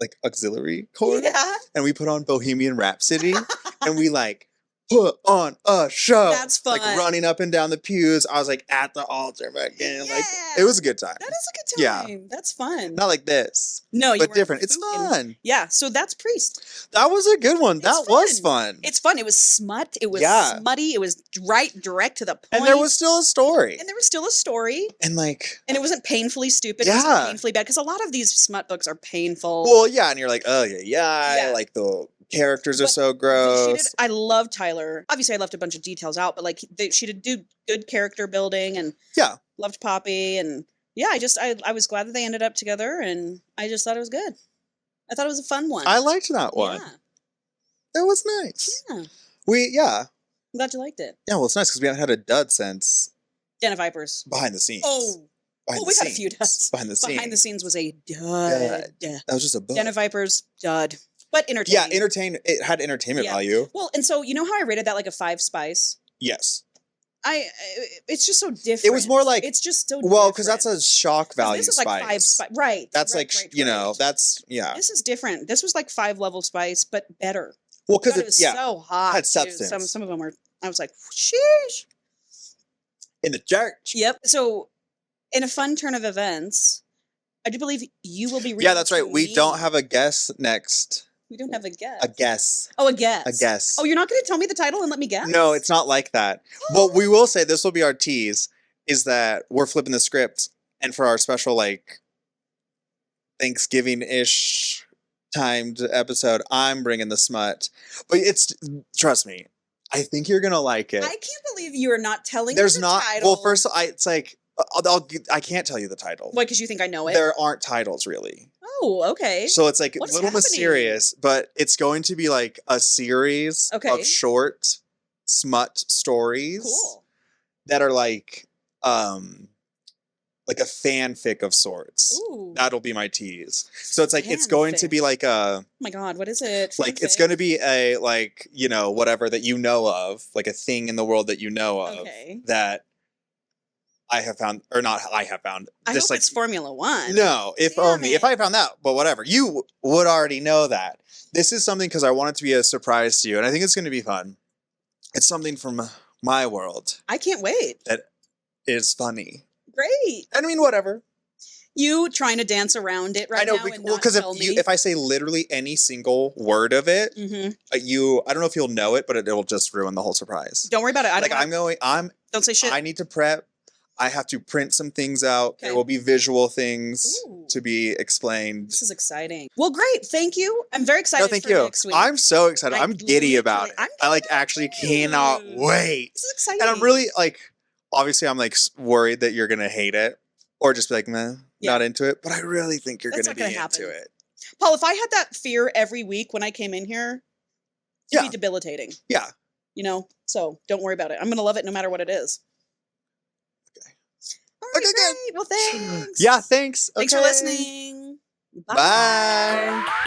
like auxiliary corps. Yeah. And we put on Bohemian Rhapsody, and we like put on a show. That's fun. Like running up and down the pews. I was like at the altar again. Yeah. Like it was a good time. That is a good time. Yeah. That's fun. Not like this. No, you but weren't different. It's fooking. fun. Yeah. So that's Priest. That was a good one. That was fun. It's fun. It was smut. It was smutty. It was direct to the point. And there was still a story. And And like. And it wasn't painfully stupid. It wasn't painfully bad. Because a lot of these smut books are painful. Well, yeah. And you're like, oh, yeah. Like the characters are so gross. I love Tyler. Obviously, I left a bunch of details out, but like she did do good character building and loved Poppy. And yeah, I was glad that they ended up together. And I just thought it was good. I thought it was a fun one. I liked that one. Yeah. That was nice. Yeah. I'm glad you liked it. Yeah, well, it's nice because we haven't had a dud since Den of Vipers. Behind the Scenes. We've had a few duds. Behind the Scenes. Behind the Scenes was a dud. That was just a book. Den of Vipers, dud. But entertaining. Yeah, it had entertainment value. Well, and so you know how I rated that like a 5 spice? Yes. It's just so different. It was more like it's just so well, because that's a shock value. This is spice. like 5 spice, right? That's right, like you know that's This is different. This was like 5 level spice, but better. Well, because it was so hot. Had substance. Some of them were. I was like, sheesh. In the church. Yep. So, in a fun turn of events, I do believe you will be reading. Yeah, that's right. We don't have a guess next. We don't have a guess. A guess. Oh, a guess. A guess. Oh, you're not going to tell me the title and let me guess? No, it's not like that. But we will say this will be our tease: is that we're flipping the script, and for our special like Thanksgiving-ish timed episode, I'm bringing the smut. But trust me, I think you're gonna like it. I can't believe you are not telling There's me the not. title. Well, first, it's like I can't tell you the title. Why? Because you think I know it. There aren't titles really. Oh, okay. So it's like a What's little happening? mysterious, but it's going to be like a series of short smut stories. Cool. That are like a fanfic of sorts. Ooh. That'll be my tease. So it's like it's going to be like a oh my god, what is it? Like it's going to be a like, you know, whatever that you know of, like a thing in the world that you know of that I have found or not I have found. I just hope like it's Formula 1. No, if I found that, but whatever. You would already know that. This is something because I want it to be a surprise to you and I think it's going to be fun. It's something from my world. I can't wait. That is funny. Great. I mean, whatever. You trying to dance around it right I know, now and well, not because tell me. if I say literally any single word of it, Mm-hmm. I don't know if you'll know it, but it'll just ruin the whole surprise. Don't worry about it. Don't say shit. I need to prep. I have to print some things out. Okay. There will be visual things Ooh. to be explained. This is exciting. Well, great. Thank you. I'm very excited No, thank for you. next week. I'm so excited. I I'm giddy about literally- it. I'm I giddy actually about cannot it. wait. This is exciting. And I'm really obviously I'm worried that you're gonna hate it or just be like, meh, not into it. But I really think you're That's gonna not be gonna happen. into it. Paul, if I had that fear every week when I came in here, it'd be debilitating. Yeah. So don't worry about it. I'm going to love it no matter what it is. Okay. All right, Okay, great. good. Well, thanks. Yeah, thanks. Thanks for Okay. listening. Bye.